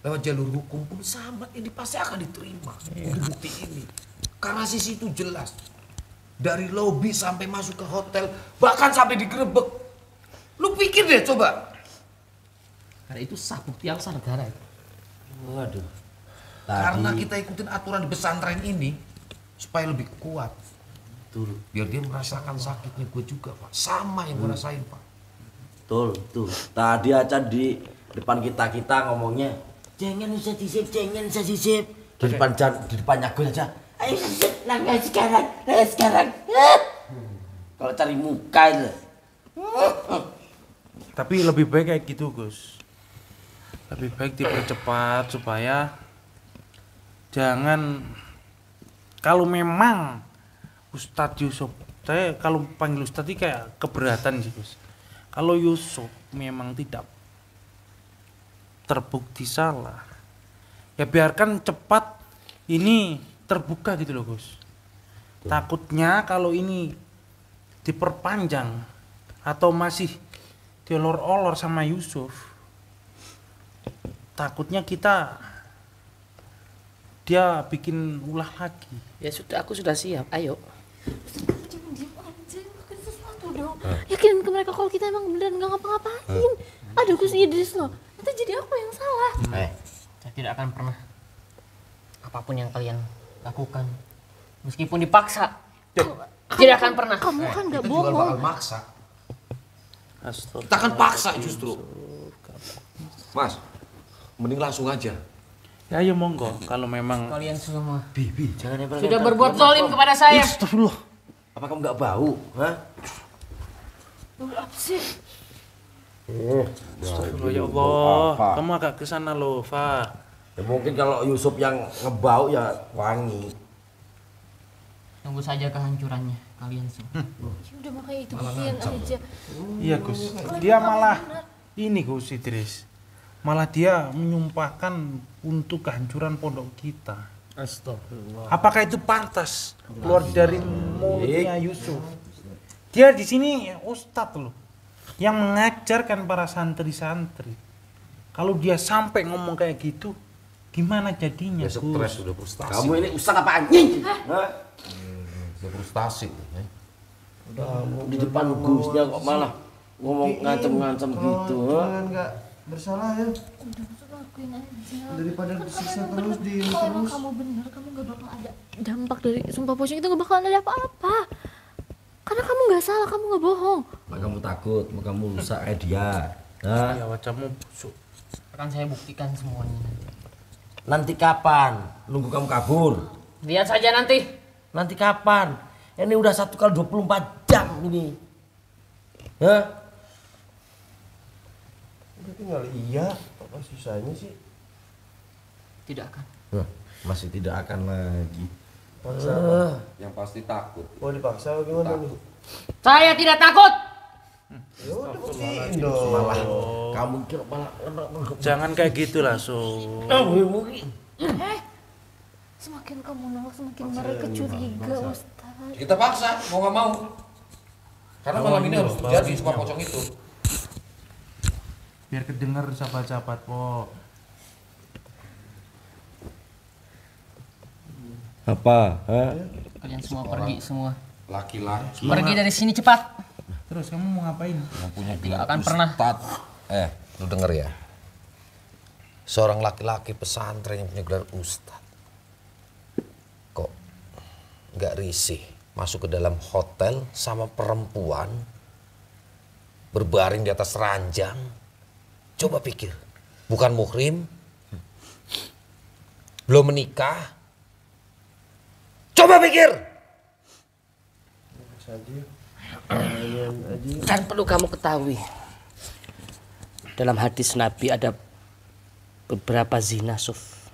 lewat jalur hukum pun sama, ini pasti akan diterima. Untuk bukti ini. Karena sisi itu jelas. Dari lobi sampai masuk ke hotel, bahkan sampai digerebek. Lu pikir deh coba. Karena itu sah, bukti yang sah negara. Waduh. Karena kita ikutin aturan di pesantren ini supaya lebih kuat. Betul. Biar dia merasakan sakitnya gue juga, Pak. Sama yang gue rasain, Pak. Betul, tuh. Tadi aja di depan kita ngomongnya, jangan usah disip. Di depannya gue aja. Ayo langkah sekarang. Kalau cari muka itu. Tapi lebih baik kayak gitu, Gus. Lebih baik dipercepat supaya jangan, kalau memang Ustadz Yusuf, saya kalau panggil Ustadz ini kayak keberatan sih, Gus. Kalau Yusuf memang tidak terbukti salah, ya biarkan cepat ini terbuka gitu loh, Gus. Takutnya kalau ini diperpanjang atau masih diolor-olor sama Yusuf, takutnya dia bikin ulah lagi. Ya sudah, aku sudah siap. Ayo. Jangan diam aja, lakukan sesuatu dong. Yakinin ke mereka kalau kita emang beneran nggak ngapa-ngapain. Ada Gus Idris loh. Nanti jadi aku yang salah. Saya tidak akan pernah, apapun yang kalian lakukan, meskipun dipaksa, tidak akan pernah. Kamu kan nggak Kita juga bakal bohong. maksa. Kita akan paksa justru. Mas, mending langsung aja. Ya ayo monggo, kalau memang Kalian semua Bibi, jangan sudah berbuat zalim kepada saya. Astagfirullah. Apa kamu nggak bau? Hah? Apa sih? Astagfirullah ya Allah. Kamu agak kesana loh, Fa. Ya mungkin kalau Yusuf yang ngebau ya wangi. Tunggu saja kehancurannya kalian semua. Ya udah makanya itu buktian aja. Iya, Gus. Dia malah ini, Gus Idris. Malah dia menyumpahkan untuk kehancuran pondok kita. Astagfirullah. Apakah itu pantas keluar dari mulutnya Yusuf? Dia di sini ustadz loh, yang mengajarkan para santri-santri. Kalau dia sampai ngomong kayak gitu, gimana jadinya, Ya stres, Gus? udah frustasi. Kamu ini ustaz apa anjing? Hah? Udah frustasi. Di depan Gusnya kok malah ngomong ngancem-ngancem gitu. Jangan nggak bersalah ya, Udah maksud lakuin aja. daripada Kan disiksa kamu terus, bener. diem Kalau emang terus. kamu bener, kamu gak bakal ada dampak dari sumpah pocong itu, gak bakalan ada apa-apa. Karena kamu gak salah, kamu gak bohong. Mak kamu takut, mau kamu rusak kayak dia. Hah? Ya wajahmu busuk. Akan saya buktikan semuanya. Nanti kapan? Nunggu kamu kabur. Lihat saja nanti. Nanti kapan? Ini udah 1 kali 24 jam ini. Hah? Udah tinggal iya, apa susahnya sih? Tidak akan. Masih tidak akan lagi. Paksa apa? Yang pasti takut. Mau dipaksa apa gimana nih? Saya tidak takut. Ya udah buktiin dong. Malah kamu kira malah Jangan kayak gitulah, So. Semakin kamu nolak, semakin mereka curiga, Ustaz. Kita paksa, mau nggak mau. Karena malam ini harus terjadi sumpah pocong itu. Biar kedengar sahabat-sahabat po. Apa? Hah? Kalian semua pergi semua. Laki-laki. Pergi dari sini cepat. Terus kamu mau ngapain? Yang punya Tidak akan pernah. Lu denger ya. Seorang laki-laki pesantren yang punya gelar ustad. Kok nggak risih masuk ke dalam hotel sama perempuan berbaring di atas ranjang? Coba pikir, bukan muhrim, belum menikah. Coba pikir. Dan perlu kamu ketahui, dalam hadis Nabi ada beberapa zina, Suf.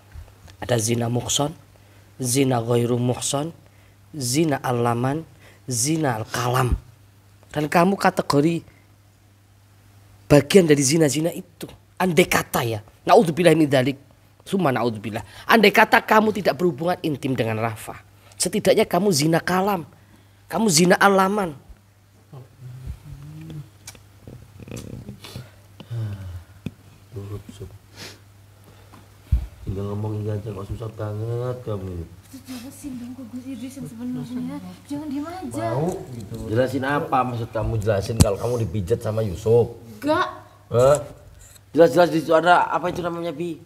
Ada zina muhson, zina ghairu muhson, zina al-laman, zina al-kalam. Dan kamu kategori bagian dari zina-zina itu. Andai kata ya, naudzubillah min dzalik, summa naudzubillah. Andai kata kamu tidak berhubungan intim dengan Rafa, setidaknya kamu zina kalam, kamu zina al-laman. Tinggal ngomongin aja kok susah banget kamu. Jelasin dong ke Gus Idris yang sebenarnya. Jangan diem aja. Mau gitu. Jelasin apa maksud kamu? Jelasin kalau kamu dipijat sama Yusuf. Enggak. Jelas-jelas di situ ada apa itu namanya, Bi?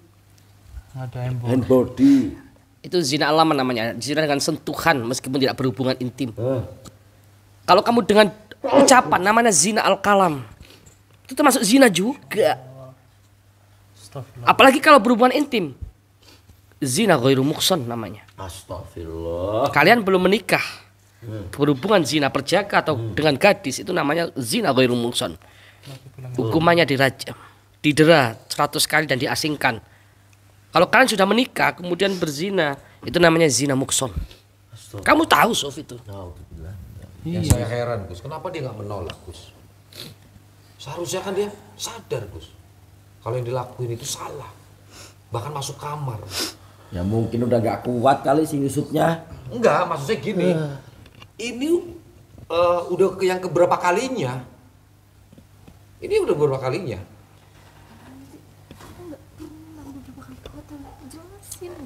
Ada hand body. Itu zina alaman namanya, zina dengan sentuhan meskipun tidak berhubungan intim. Kalau kamu dengan ucapan namanya zina al-kalam, itu termasuk zina juga. Apalagi kalau berhubungan intim, zina ghairu muhson namanya. Astagfirullah. Kalian belum menikah, berhubungan zina perjaka atau dengan gadis, itu namanya zina ghairu muhson. Hukumannya dirajam, didera 100 kali dan diasingkan. Kalau kalian sudah menikah kemudian berzina, itu namanya zina muhson. Kamu tahu Sof itu? Yang saya heran Gus, kenapa dia nggak menolak Gus? Seharusnya kan dia sadar Gus, kalau yang dilakuin itu salah, bahkan masuk kamar. Ya mungkin udah nggak kuat kali si Yusufnya. Enggak, maksudnya gini, ini udah yang keberapa kalinya? Ini udah beberapa kalinya.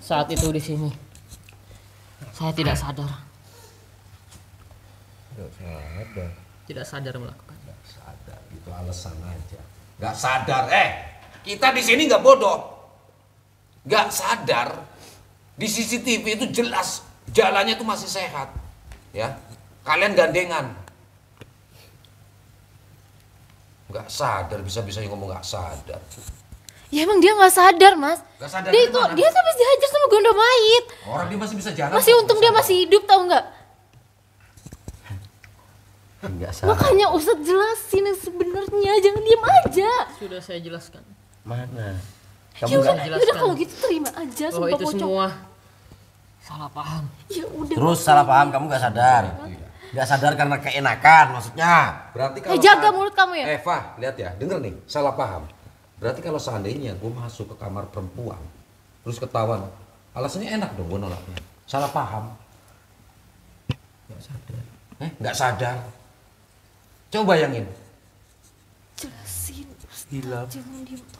Saat itu di sini, saya tidak sadar. Tidak sadar melakukan. Nggak sadar, itu alasan aja. Nggak sadar, kita di sini nggak bodoh. Nggak sadar, di CCTV itu jelas jalannya itu masih sehat, ya. Kalian gandengan. Nggak sadar, bisa-bisa ngomong nggak sadar. Ya emang dia nggak sadar, Mas. Nggak sadar Dia dari mana? dia tuh habis dihajar sama Gondomayit. Orang dia masih bisa jalan. Masih untung dia masih hidup, tahu nggak? Enggak sadar. Makanya Ustadz jelasin yang sebenarnya, jangan diem aja. Sudah saya jelaskan. Mana? Ya udah kalau gitu terima aja bahwa sumpah itu pocong. semua salah paham. Ya udah. Terus salah paham kamu nggak sadar? Nggak sadar karena keenakan maksudnya. Berarti kalau jaga mulut kamu ya. Eva, lihat ya, denger nih, salah paham. Berarti kalau seandainya gue masuk ke kamar perempuan, terus ketahuan, alasannya enak dong gue nolaknya. Salah paham. Nggak sadar. Nggak sadar. Coba bayangin. Jelasin. Bilang.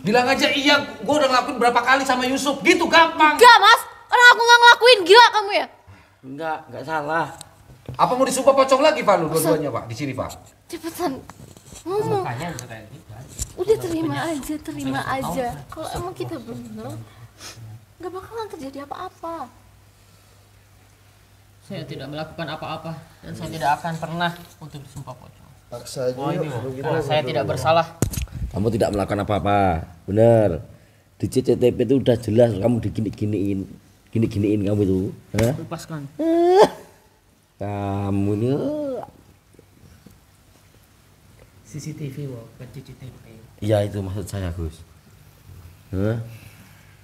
Bilang aja iya, gue udah ngelakuin berapa kali sama Yusuf, gitu gampang. Enggak, Mas. Orang aku nggak ngelakuin, gila kamu ya. Enggak salah. Apa mau disumpah pocong lagi Pak lu dua-duanya Pak di sini Pak? Cepetan ngomong. Udah terima aja. Kalau emang kita bener, nggak bakalan terjadi apa-apa. Saya tidak melakukan apa-apa dan saya tidak akan pernah untuk disumpah pocong. Paksa aja. Karena saya tidak bersalah. Kamu tidak melakukan apa-apa, bener. Di CCTV itu udah jelas kamu gini-giniin kamu itu. Hah? Lepaskan. Kamu ini CCTV, bukan CCTV. iya itu maksud saya Gus. Hah?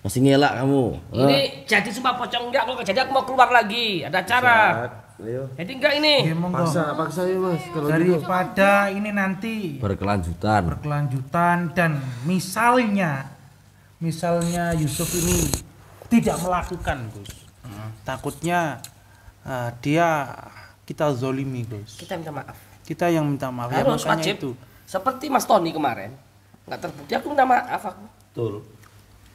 Masih ngelak kamu. Ini jadi sumpah pocong enggak? Kalau jadi aku mau keluar lagi, ada cara. Jadi enggak ini? Paksa ya Mas. Kalau Daripada ini nanti berkelanjutan dan misalnya Yusuf ini tidak melakukan Gus, takutnya dia kita zolimi Gus. Kita minta maaf. Kita yang minta maaf ya, Harus makanya wajib. itu. Seperti Mas Tony kemarin, nggak terbukti aku minta maaf aku. Betul.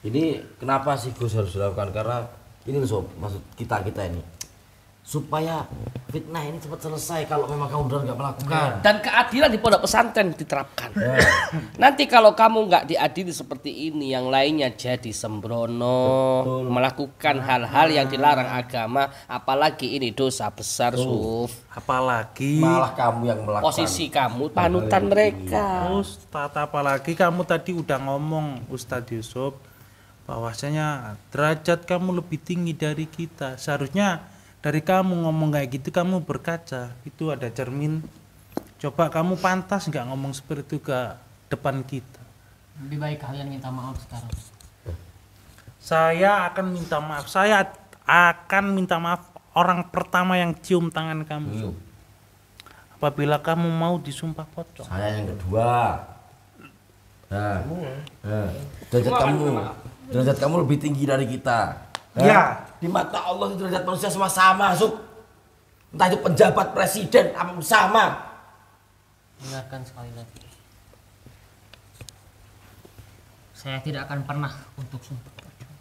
Ini kenapa sih Gus harus dilakukan? Karena ini loh sob, maksud kita ini supaya fitnah ini cepat selesai kalau memang kamu benar nggak melakukan. Dan keadilan di pondok pesantren diterapkan. Nanti kalau kamu nggak diadili seperti ini, yang lainnya jadi sembrono, melakukan hal-hal yang dilarang agama, apalagi ini dosa besar, Suf. Apalagi Malah kamu yang melakukan. Posisi kamu panutan mereka. Ustadz, apalagi kamu tadi udah ngomong Ustadz Yusuf bahwasanya derajat kamu lebih tinggi dari kita. Seharusnya dari kamu ngomong kayak gitu kamu berkaca, itu ada cermin. Coba kamu pantas nggak ngomong seperti itu ke depan kita. Lebih baik kalian minta maaf sekarang. Saya akan minta maaf. Saya akan minta maaf orang pertama yang cium tangan kamu. Apabila kamu mau disumpah pocong. Saya yang kedua. Derajat kamu lebih tinggi dari kita. Ya. Di mata Allah itu derajat manusia semua sama, Sub. Entah itu penjabat presiden apa sama. Dengarkan sekali lagi. Saya tidak akan pernah untuk sumpah pocong.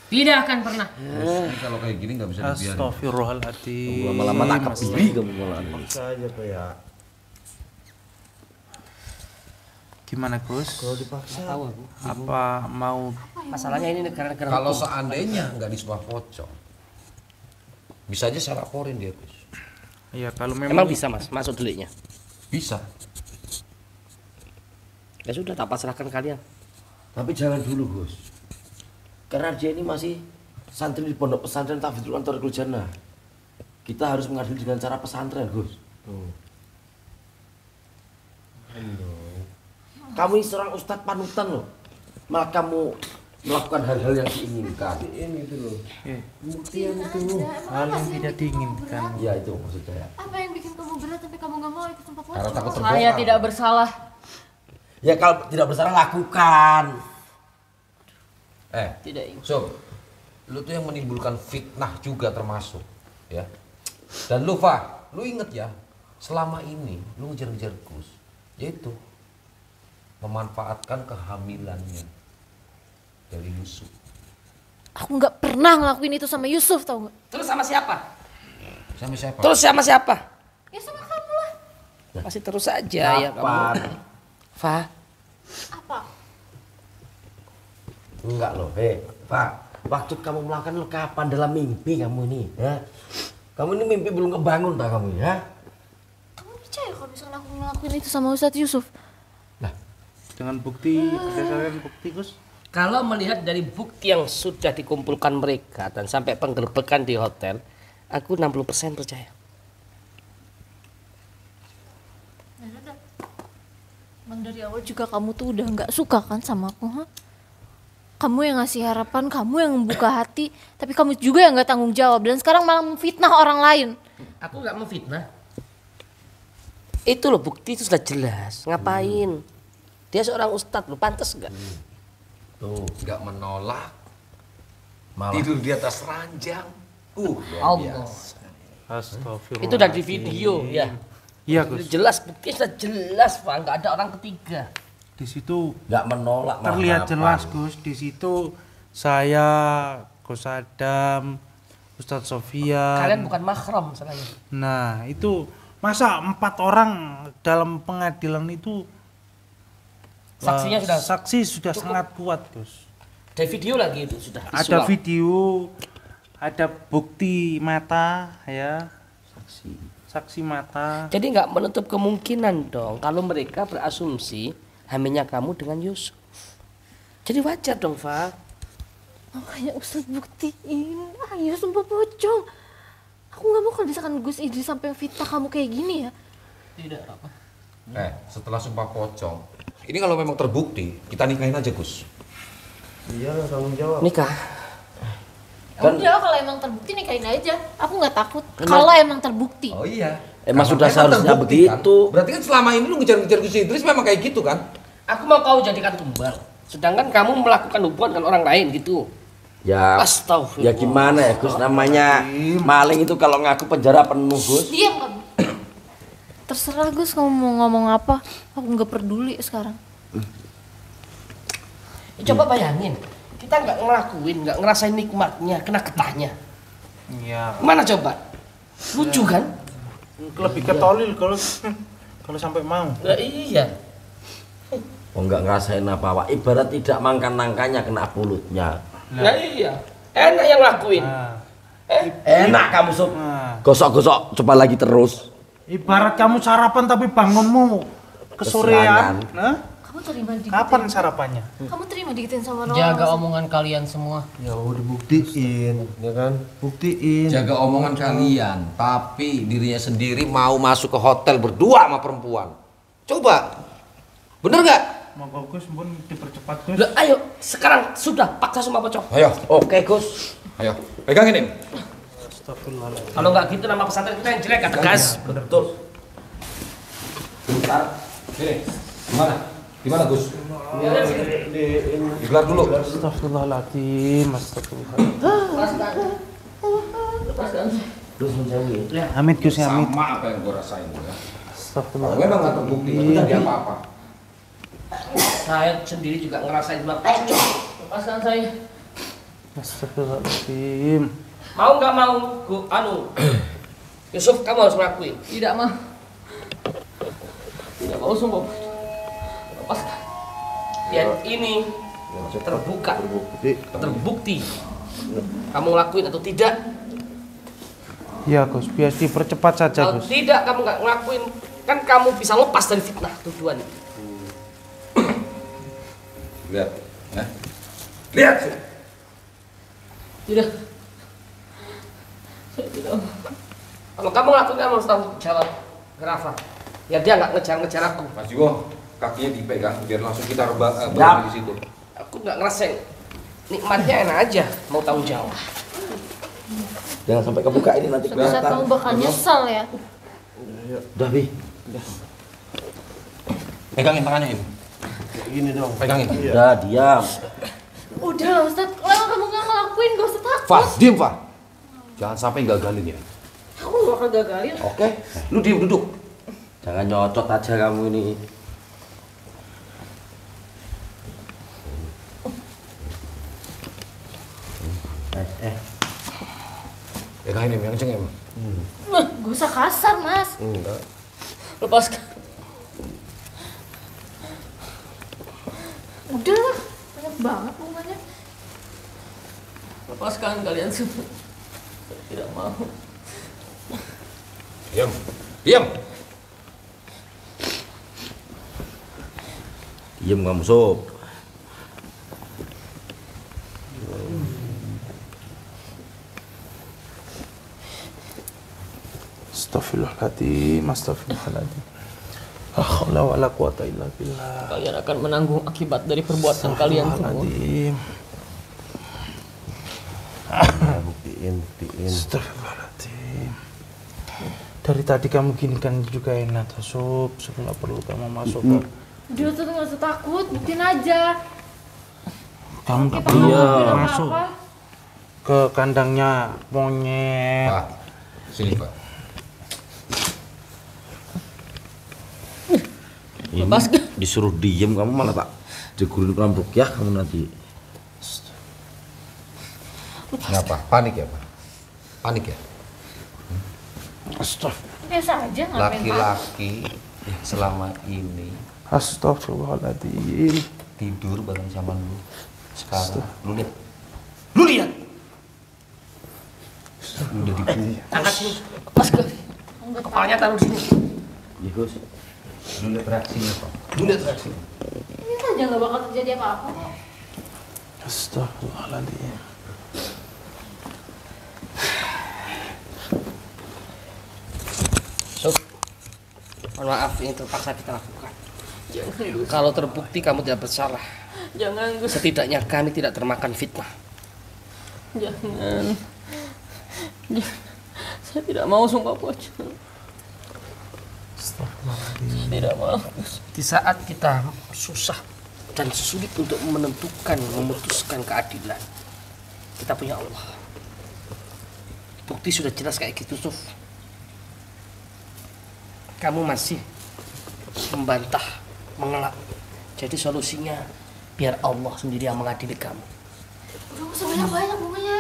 Tidak akan pernah. Ini kalau kayak gini nggak bisa dibiarin. Astagfirullahaladzim. Lama-lama tak kebiri kamu malah. Saja Pak ya. Gimana Gus? Kalau dipaksa. Tahu aku. Apa mau Masalahnya ini negara-negara Kalau hukum. seandainya nggak disumpah pocong, bisa aja saya laporin dia, Gus. ya kalau Emang memang bisa Mas masuk deliknya? Bisa. Ya sudah, tak pasrahkan kalian. Tapi jangan dulu, Gus. Karena dia ini masih santri di pondok pesantren Tahfidzul Antarikul Jannah. Kita harus mengadili dengan cara pesantren, Gus. Kamu ini seorang ustadz panutan loh. Malah kamu melakukan hal-hal yang diinginkan. Ini gitu loh. Buktiin aja. hal Apa yang sih tidak diinginkan. Ya itu maksud saya. Apa yang bikin kamu berat sampai kamu gak mau ikut sumpah Karena takut pocong? terbongkar. Saya tidak bersalah. Ya kalau tidak bersalah lakukan. Tidak ingin. So, lu tuh yang menimbulkan fitnah juga termasuk, ya. Dan lu, Fa, lu inget ya, selama ini lu ngejar-ngejar Gus, yaitu memanfaatkan kehamilannya dari Yusuf. Aku nggak pernah ngelakuin itu sama Yusuf, tau gak? Terus sama siapa? Sama siapa? Terus sama siapa? Ya sama kamu lah. Masih terus aja ya Kapan? kamu. Fa, Apa? Enggak loh, Pak. Waktu kamu melakukan lo kapan dalam mimpi kamu ini, ya? Kamu ini mimpi belum kebangun tak kamu ya? Kamu percaya kalau misalnya aku ngelakuin itu sama Ustadz Yusuf? Dengan bukti, berdasarkan bukti Gus. kalau melihat dari bukti yang sudah dikumpulkan mereka dan sampai penggerbekan di hotel, aku 60% percaya. Emang dari awal juga kamu tuh udah nggak suka kan sama aku, ha? Kamu yang ngasih harapan, kamu yang membuka hati, tapi kamu juga yang nggak tanggung jawab dan sekarang malah memfitnah orang lain. Aku nggak memfitnah. Itu loh bukti itu sudah jelas. Ngapain? Dia seorang ustadz, lo pantas nggak? Tuh, nggak menolak. Malah Tidur di atas ranjang. Allah. Astagfirullah. Itu udah di video ya. Iya Gus. Jelas, bukti sudah jelas, Pak. Nggak ada orang ketiga. Di situ nggak menolak. malah terlihat harapan. jelas Gus. Di situ saya, Gus Adam, Ustadz Sofian. Kalian bukan mahram soalnya. Nah itu masa 4 orang dalam pengadilan itu Saksinya sudah saksi sudah sangat kuat Gus. ada video lagi itu sudah Ada visual. video, ada bukti mata ya, saksi mata. Jadi nggak menutup kemungkinan dong kalau mereka berasumsi hamilnya kamu dengan Yusuf. Jadi wajar dong, Fa. Makanya Ustadz buktiin, ayo sumpah pocong. Aku nggak mau kalau misalkan Gus Idris sampai fitnah kamu kayak gini ya. Tidak apa. Setelah sumpah pocong, ini kalau memang terbukti, kita nikahin aja, Gus. Iya lah tanggung jawab. Nikah. Udah kalau emang terbukti nikahin aja. Aku nggak takut. Kalau emang terbukti. Oh iya. Emang Karena sudah seharusnya terbukti, kan? begitu. Berarti kan selama ini lu ngejar-ngejar Gus Idris memang kayak gitu kan? Aku mau kau jadikan tumbal. Sedangkan kamu melakukan hubungan dengan orang lain gitu. Ya, Astagfirullah. ya gimana ya Gus, namanya maling itu kalau ngaku penjara penuh Gus. Diam kamu. Terserah Gus, kamu mau ngomong apa, aku nggak peduli sekarang. Coba bayangin, kita nggak ngelakuin, nggak ngerasain nikmatnya, kena getahnya. Iya. Mana coba? Lucu kan? Lebih ke tolil kalau sampai mau. Nah, iya. Oh enggak ngerasain apa-apa, ibarat tidak makan nangkanya kena mulutnya. Nah iya, enak yang ngelakuin. Enak kamu sob. Gosok-gosok coba lagi terus. Ibarat kamu sarapan tapi bangunmu kesorean. Nah, Kamu terima dikitin? kapan sarapannya? Kamu terima dikitin sama orang? Jaga omongan kalian semua. Ya udah buktiin, ya kan? Buktiin. Jaga omongan kalian, tapi dirinya sendiri mau masuk ke hotel berdua sama perempuan. Coba, bener nggak? Mau Gus, pun dipercepat Gus. Lah, ayo, sekarang sudah paksa semua pocong. Ayo, Oke Gus. ayo, pegangin ini. Astagfirullahaladzim. Kalau nggak gitu nama pesantren kita yang jelek, kata gas. Betul. Bentar, sini. Gimana Gus? Digelar dulu. Astagfirullahaladzim. Astagfirullahaladzim. Terus menjauhi. Amit Gus, amit. Sama apa yang gue rasain ya. Astagfirullahaladzim. Memang nggak terbukti, tapi nggak ada apa-apa. Saya sendiri juga ngerasain cuma pocong. Lepaskan saya. Astagfirullahaladzim. Mau nggak mau, Yusuf, kamu harus melakukan. Tidak mau. Tidak mau sumpah. Lepaskan. Biar ini terbuka, terbukti. Kamu ngelakuin atau tidak? Ya Gus, biar dipercepat saja Kalau Gus. tidak kamu nggak ngelakuin, kan kamu bisa lepas dari fitnah tujuan. Lihat, ya. Lihat. Tidak. Saya tidak mau. Kalau kamu ngelakuin, kamu harus tanggung jawab. Kenapa? Ya dia nggak ngejar-ngejar aku. Mas Jiwo, kakinya dipegang biar langsung kita berada di situ. Aku nggak ngerasain nikmatnya, enak aja. Mau tanggung jawab. Jangan sampai kebuka ini nanti Suatu saat kamu bakal nyesel ya. Udah Bi. Pegangin tangannya ini. Gini dong. Pegangin. Udah diam. Udah lah Ustaz, kalau kamu nggak ngelakuin gak usah takut. Fah, diem Fah. Jangan sampai gagalin ya. Aku gak bakal gagalin. Oke, lu diem duduk. Jangan nyocot aja kamu ini. Pegangin ini yang kenceng ya. Gak usah kasar Mas. Enggak. Lepaskan. Udah lah, banyak banget bunganya. Lepaskan kalian semua. Saya tidak mau. Diam. Diam. Diam kamu sob. Astagfirullahaladzim. Astagfirullahaladzim. La haula wala quwata illa billah. Kalian akan menanggung akibat dari perbuatan kalian semua. Astagfirullahaladzim. Buktiin. Astagfirullahaladzim. Dari tadi kamu gini kan juga enak Sob, nggak perlu kamu masuk ke. Udah tuh gak usah takut, buktiin aja. Kamu nggak Kita perlu ngomongin masuk apa-apa. ke kandangnya monyet. Pak, sini Pak. Ini disuruh diem kamu malah tak jegurin rambut ya kamu nanti. Kenapa? Panik ya Pak? Panik ya? Astagfirullah. Biasa aja ngapain takut. Laki-laki selama ini Astagfirullahaladzim. tidur bareng sama lu. Sekarang lu lihat. Lu lihat. Lu udah dipukul. Angkat sini. Pas ke. Kepalanya taruh di sini. Ya Gus. Lu lihat reaksinya Pak. Lu lihat reaksinya. Ini aja gak bakal terjadi apa-apa. Astagfirullahaladzim. Sob, mohon maaf ini terpaksa kita lakukan. Kalau terbukti kamu tidak bersalah, Jangan Gus. setidaknya kami tidak termakan fitnah. Jangan. Saya tidak mau sumpah pocong. Astagfirullahaladzim. Tidak mau. Di saat kita susah dan sulit untuk menentukan, memutuskan keadilan, kita punya Allah. Bukti sudah jelas kayak gitu, Suf. kamu masih membantah, mengelak. Jadi solusinya biar Allah sendiri yang mengadili kamu. Udah nggak usah banyak-banyak bunganya.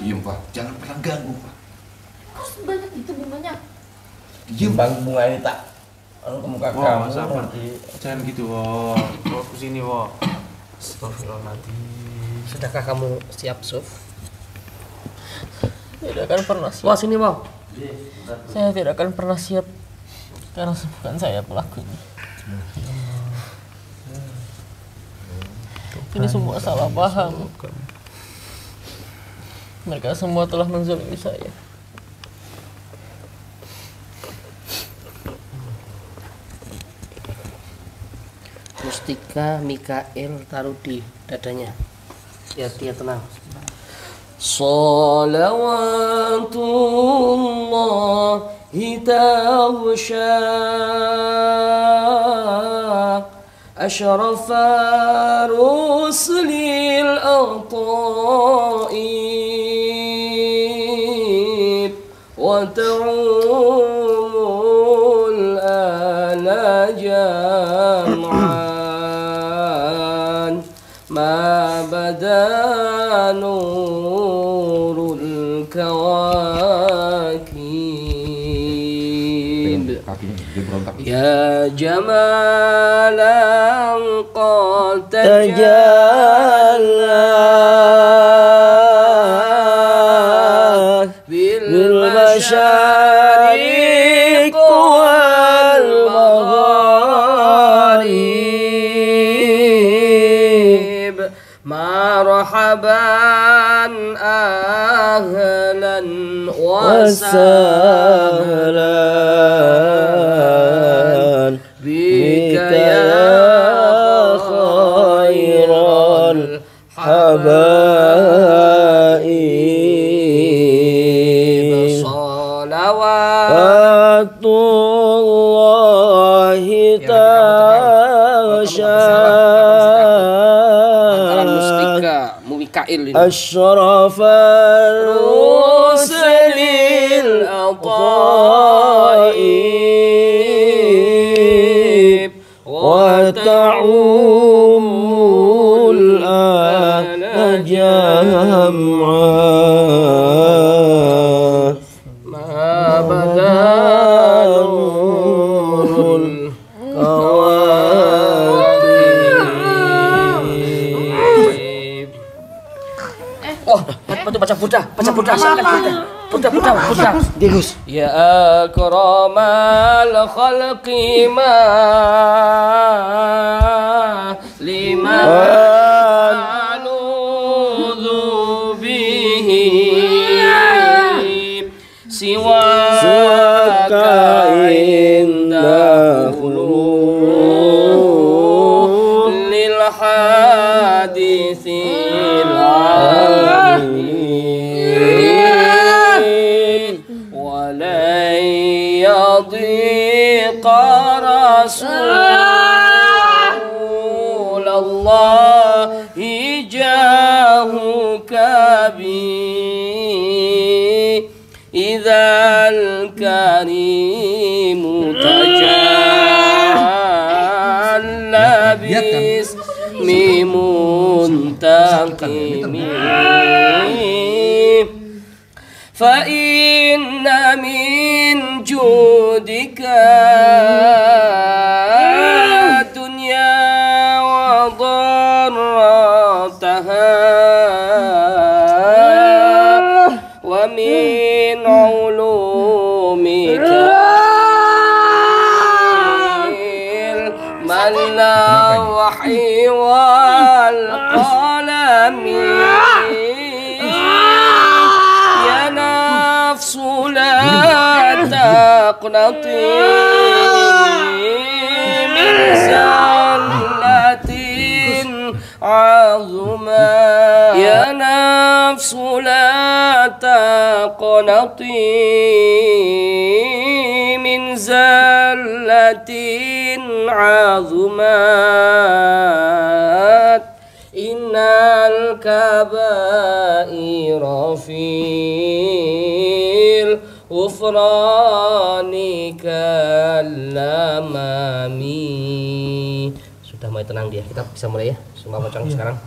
Diem Pak, jangan pernah ganggu Pak. Kok sebanyak itu bunganya? Diem Bang bunga ini tak ke muka kamu nanti. Jangan gitu, wo. Wo kesini, wo. Astagfirullahaladzim. Sudahkah kamu siap, Suf? Tidak akan pernah siap. Wah, sini, Wow. Saya tidak akan pernah siap karena bukan saya pelakunya. Ini semua salah paham. Mereka semua telah menzalimi saya. Mustika Mikael taruh di dadanya. Biar dia tenang. Salawatullahi taghsha asyrafar rusulil ataib wa ta'umul ala jam'an ma badanu Ya jamalan qad tajalla bil masyariq wal magharib marhaban ahlan wa sahlan bika ya khairal habaib salawatullahi taghsha asyrafal rusulil ataib wa ta'umul ana jam'an ma badanul Bantu baca Buddha, Buddha. Gus. Ya akramal khalqi ma liman aludhu bihi siwaka inda lil hadithil يضيق رسول الله جاهك بي إذا الكريم تجلى باسم منتقم فإن من جودك الدنيا وضرتها ومن علومك علم اللوح والقلم نفس لا تقنطي من زلة عظمى يا نفس لا تقنطي من زلة عظمات إن الكبائر في غفرانك الأمامي. Sudah mulai tenang dia. Kita bisa mulai ya. Sumpah pocong sekarang.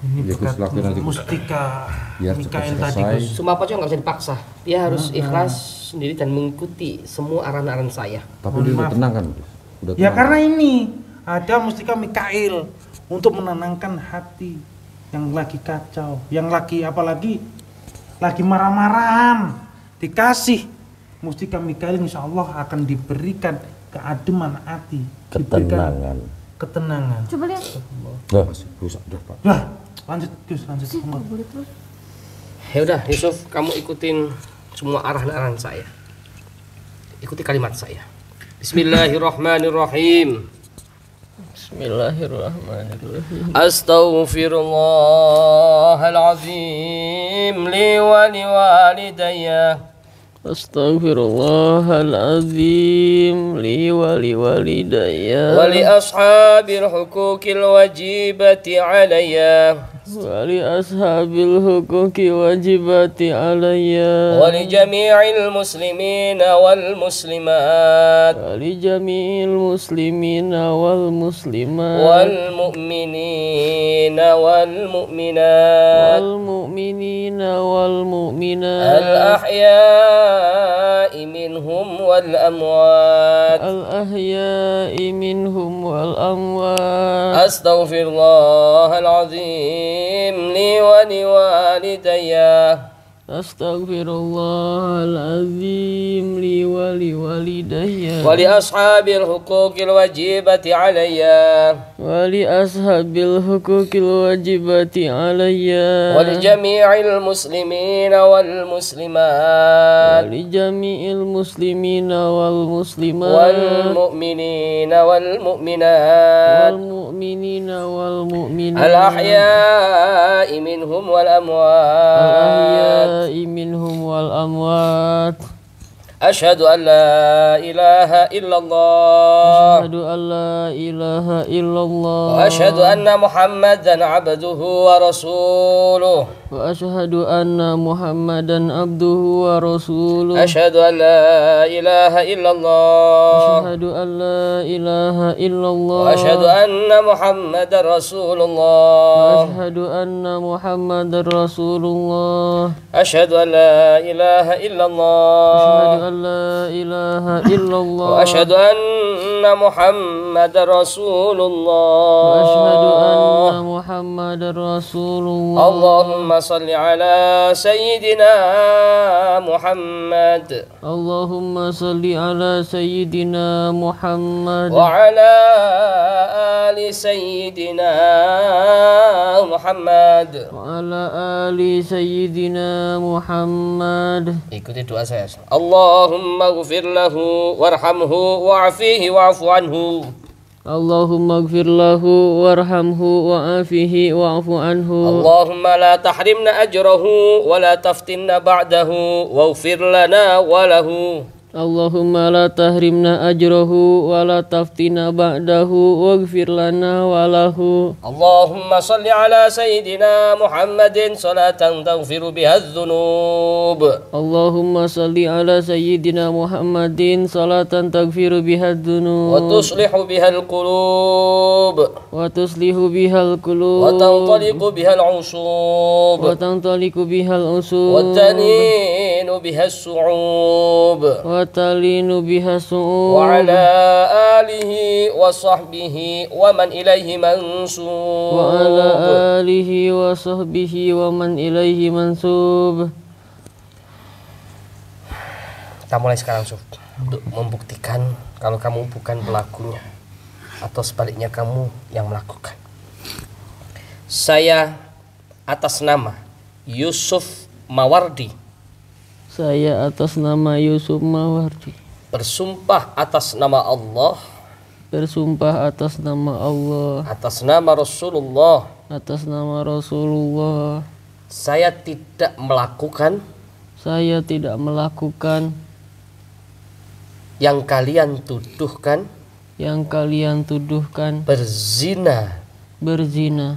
Ini Ya, Gus, lakuin nanti, Gus. mustika Biar Mikael cepat tadi selesai. Gus. Sumpah pocong nggak bisa dipaksa. Dia harus ikhlas sendiri dan mengikuti semua arahan-arahan saya. Tapi dia udah Maaf. tenang kan? Udah Ya tenang. karena ini ada mustika Mikael untuk menenangkan hati yang lagi kacau, yang lagi apalagi lagi marah-marahan. Dikasih mustika Mikael, insya Allah akan diberikan keademan hati, diberikan ketenangan. Coba lihat. Nah, rusak udah, Pak. Lah, lanjut Gus, lanjut. Sih, nggak boleh terus. Ya udah, Yusuf, kamu ikutin semua arahan-arahan saya. Ikuti kalimat saya. Bismillahirrahmanirrahim. Bismillahirrahmanirrahim. Astaghfirullahalazim li wa liwalidayya. Astaghfirullahaladzim li wa liwalidayya Wa li ashabil hukukil wajibati alayya. wa li ashabil huquqi wajibati alayya Wa li jami'il muslimina wal muslimat. wa li jami'il muslimina wal muslimat Wal mu'minina wal mu'minat. wal mu'minina wal mu'minat Al-ahya'i minhum wal amwat. al-ahya'i minhum wal amwat Astaghfirullahalazim li wa liwalidayya. Astaghfirullahaladzim li wa liwalidayya Wa li ashabil hukukil wajibati alayya. wa li ashabil huquqil wajibati alayya Wa li jami'il muslimina wal wa muslimat. li jami'il muslimina wal Wal muslimat mu'minina wal wal mu'minat. mu'minina wal mu'minat Al-ahya'i minhum wal amwat. al-ahya'i minhum wal amwat Ashhadu an la ilaha illallah. asyhadu an la ilaha illallah Wa ashhadu anna Muhammadan abduhu wa rasuluh. wa asyhadu anna Muhammadan abduhu wa rasuluh Ashhadu an la ilaha illallah. asyhadu an la ilaha illallah Wa ashhadu anna Muhammadan wa rasulullah. asyhadu anna Muhammadar rasulullah Ashhadu an la ilaha asyhadu illallah. an la ilaha illallah Wa ashhadu anna Muhammadan rasulullah. wa asyhadu anna Muhammadar rasulullah Allahumma salli ala sayyidina Muhammad Allahumma salli ala sayyidina Muhammad wa ala ali sayyidina Muhammad. wa ala ali sayyidina Muhammad Ikuti doa saya. Allahumma ghfir lahu warhamhu wa'afihi wa'fu anhu. Allahumma ighfir lahu warhamhu wa'afihi wa'fu anhu Allahumma la tahrimna ajrahu wa la taftinna ba'dahu waghfir lana wa lahu. Allahumma la tahrimna ajrahu wa la taftina ba'dahu waghfir lana wa lahu Allahumma salli ala sayyidina Muhammadin salatan taghfiru biha adh-dhunub. Allahumma salli ala sayyidina Muhammadin salatan taghfiru biha Wa dzunub tuslihu biha al-qulub. wa tuslihu bihal Wa qulub tantaliqu biha al-'usub. wa tantaliqu bihal Wa usub taninu biha as-su'ub. wa talinu biha su'ub Wa ala alihi wa sahbihi wa man ilaihi mansub. wa ala alihi wa sahbihi wa man ilaihi mansub. Kita mulai sekarang, Suf, untuk membuktikan kalau kamu bukan pelakunya atau sebaliknya kamu yang melakukan. Saya atas nama Yusuf Mawardi Saya atas nama Yusuf Mawardi bersumpah atas nama Allah, bersumpah atas nama Allah, atas nama Rasulullah, atas nama Rasulullah, saya tidak melakukan saya tidak melakukan yang kalian tuduhkan yang kalian tuduhkan berzina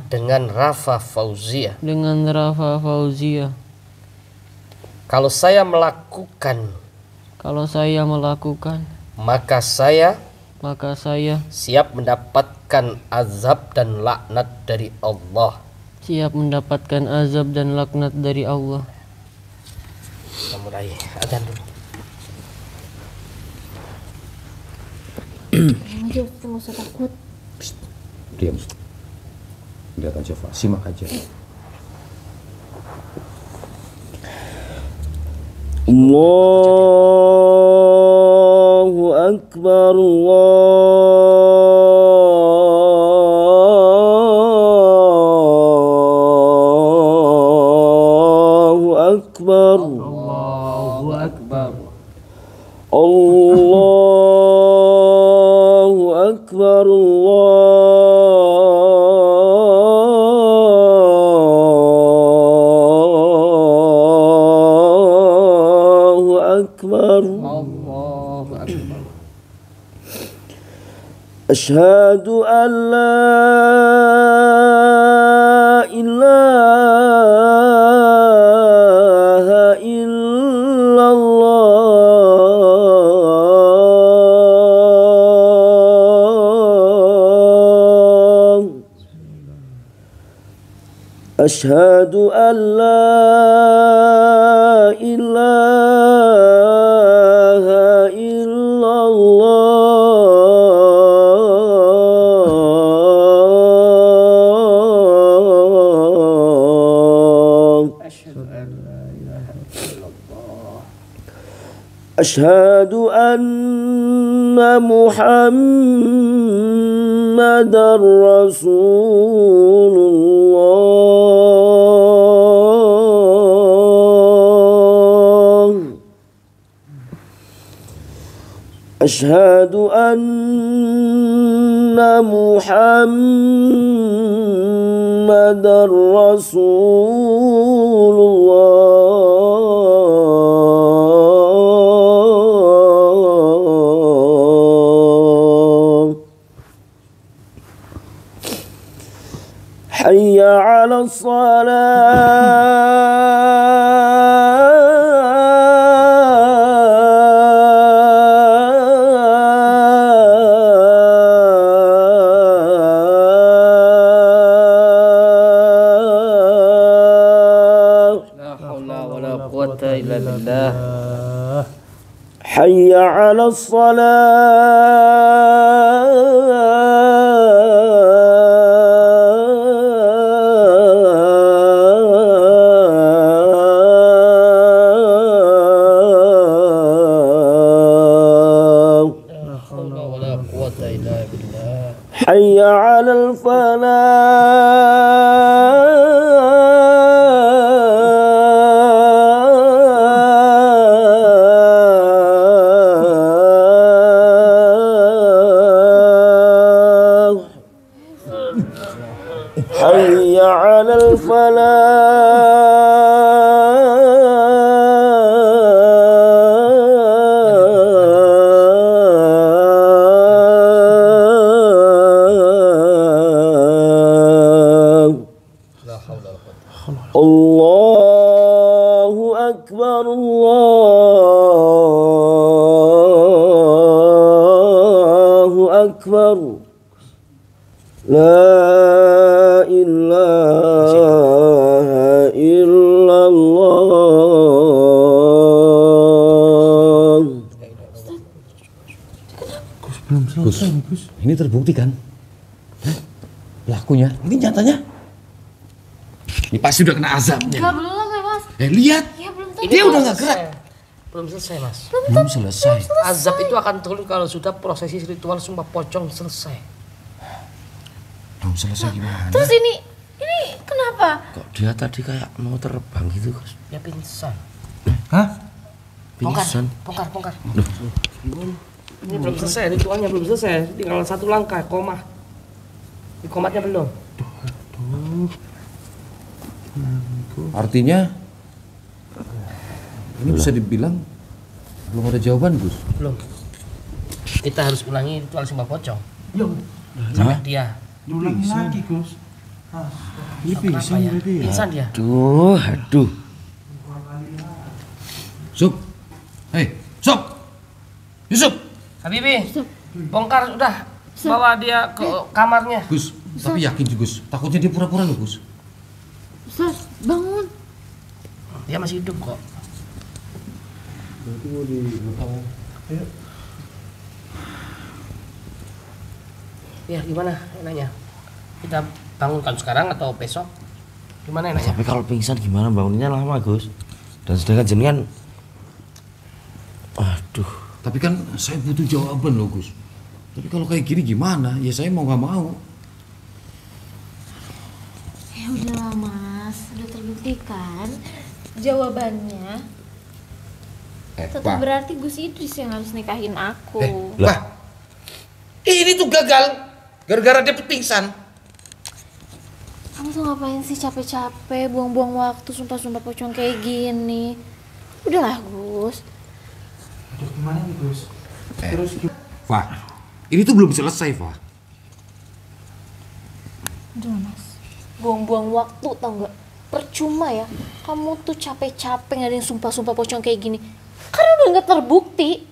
dengan Rafa Fauzia. Rafa Fauzia. Kalau saya melakukan Kalau saya melakukan, maka saya siap mendapatkan azab dan laknat dari Allah. Kita mulai adzan dulu. Aja Ustaz, nggak usah takut. Diam. Lihat aja, Pak. Simak aja. Allahu Akbar, Allahu Akbar, Allahu Akbar. Allahu Akbar, Allahu Akbar, Allahu Akbar. Asyhadu an la ilaha illallah. Asyhadu an la ilaha illallah. Asyhadu anna Muhammadar Rasulullah. Asyhadu anna Muhammadar Rasulullah. Hayya 'ala La haula wala quwata illa billah. Hayya 'ala La haula wala quwata illa billah. Hayya 'alal falah. Hayya 'alal falah. La haula wala quwata. Allahu Akbar, Allahu Akbar. La ilaha illallah. Gus, ini terbukti kan? Hah? Pelakunya, ini nyatanya. Ini pasti udah kena azabnya. Enggak, belum ya Mas. Lihat. Ya belum tahu. Dia udah nggak gerak. Belum selesai, Mas. Belum selesai. Azab itu akan turun kalau sudah prosesi ritual sumpah pocong selesai. Belum selesai gimana? Terus ini kenapa? Kok dia tadi kayak mau terbang gitu, Gus? Dia pingsan. Hah? Pingsan. Bongkar. Ini belum selesai, ritualnya belum selesai. Tinggal satu langkah, koma. Di komatnya belum. Artinya ini bisa dibilang belum ada jawaban, Gus. Belum. Kita harus ulangi ritual sembah pocong. Sampai dia. Ulangi lagi, Gus. Ini Kenapa pingsan ya? berarti ya? Pingsan dia. Aduh. Sob. Hei, Sob. Yusuf. Habibi, bongkar udah. Bawa dia ke kamarnya. Gus, tapi yakin sih Gus. Takutnya dia pura-pura loh Gus. Ustaz, bangun. Dia masih hidup kok. Nanti mau dibentang. Ayo. Ya gimana enaknya? Kita bangunkan sekarang atau besok? Gimana enaknya? Tapi kalau pingsan gimana bangunnya lama Gus. Dan sedangkan jenengan, aduh. Tapi kan saya butuh jawaban loh Gus. Tapi kalau kayak gini gimana? Ya saya mau nggak mau. Ya udahlah Mas, udah terbuktikan jawabannya. Tetap berarti Gus Idris yang harus nikahin aku. Lah, ini tuh gagal gara-gara dia pingsan. Kamu tuh ngapain sih capek-capek, buang-buang waktu, sumpah-sumpah pocong kayak gini? Udahlah Gus. Aduh gimana nih Gus? Terus Fah, ini tuh belum selesai Fah. Udah Mas, buang-buang waktu tau nggak? Percuma ya, kamu tuh capek-capek ngadain sumpah-sumpah pocong kayak gini. Karena udah nggak terbukti.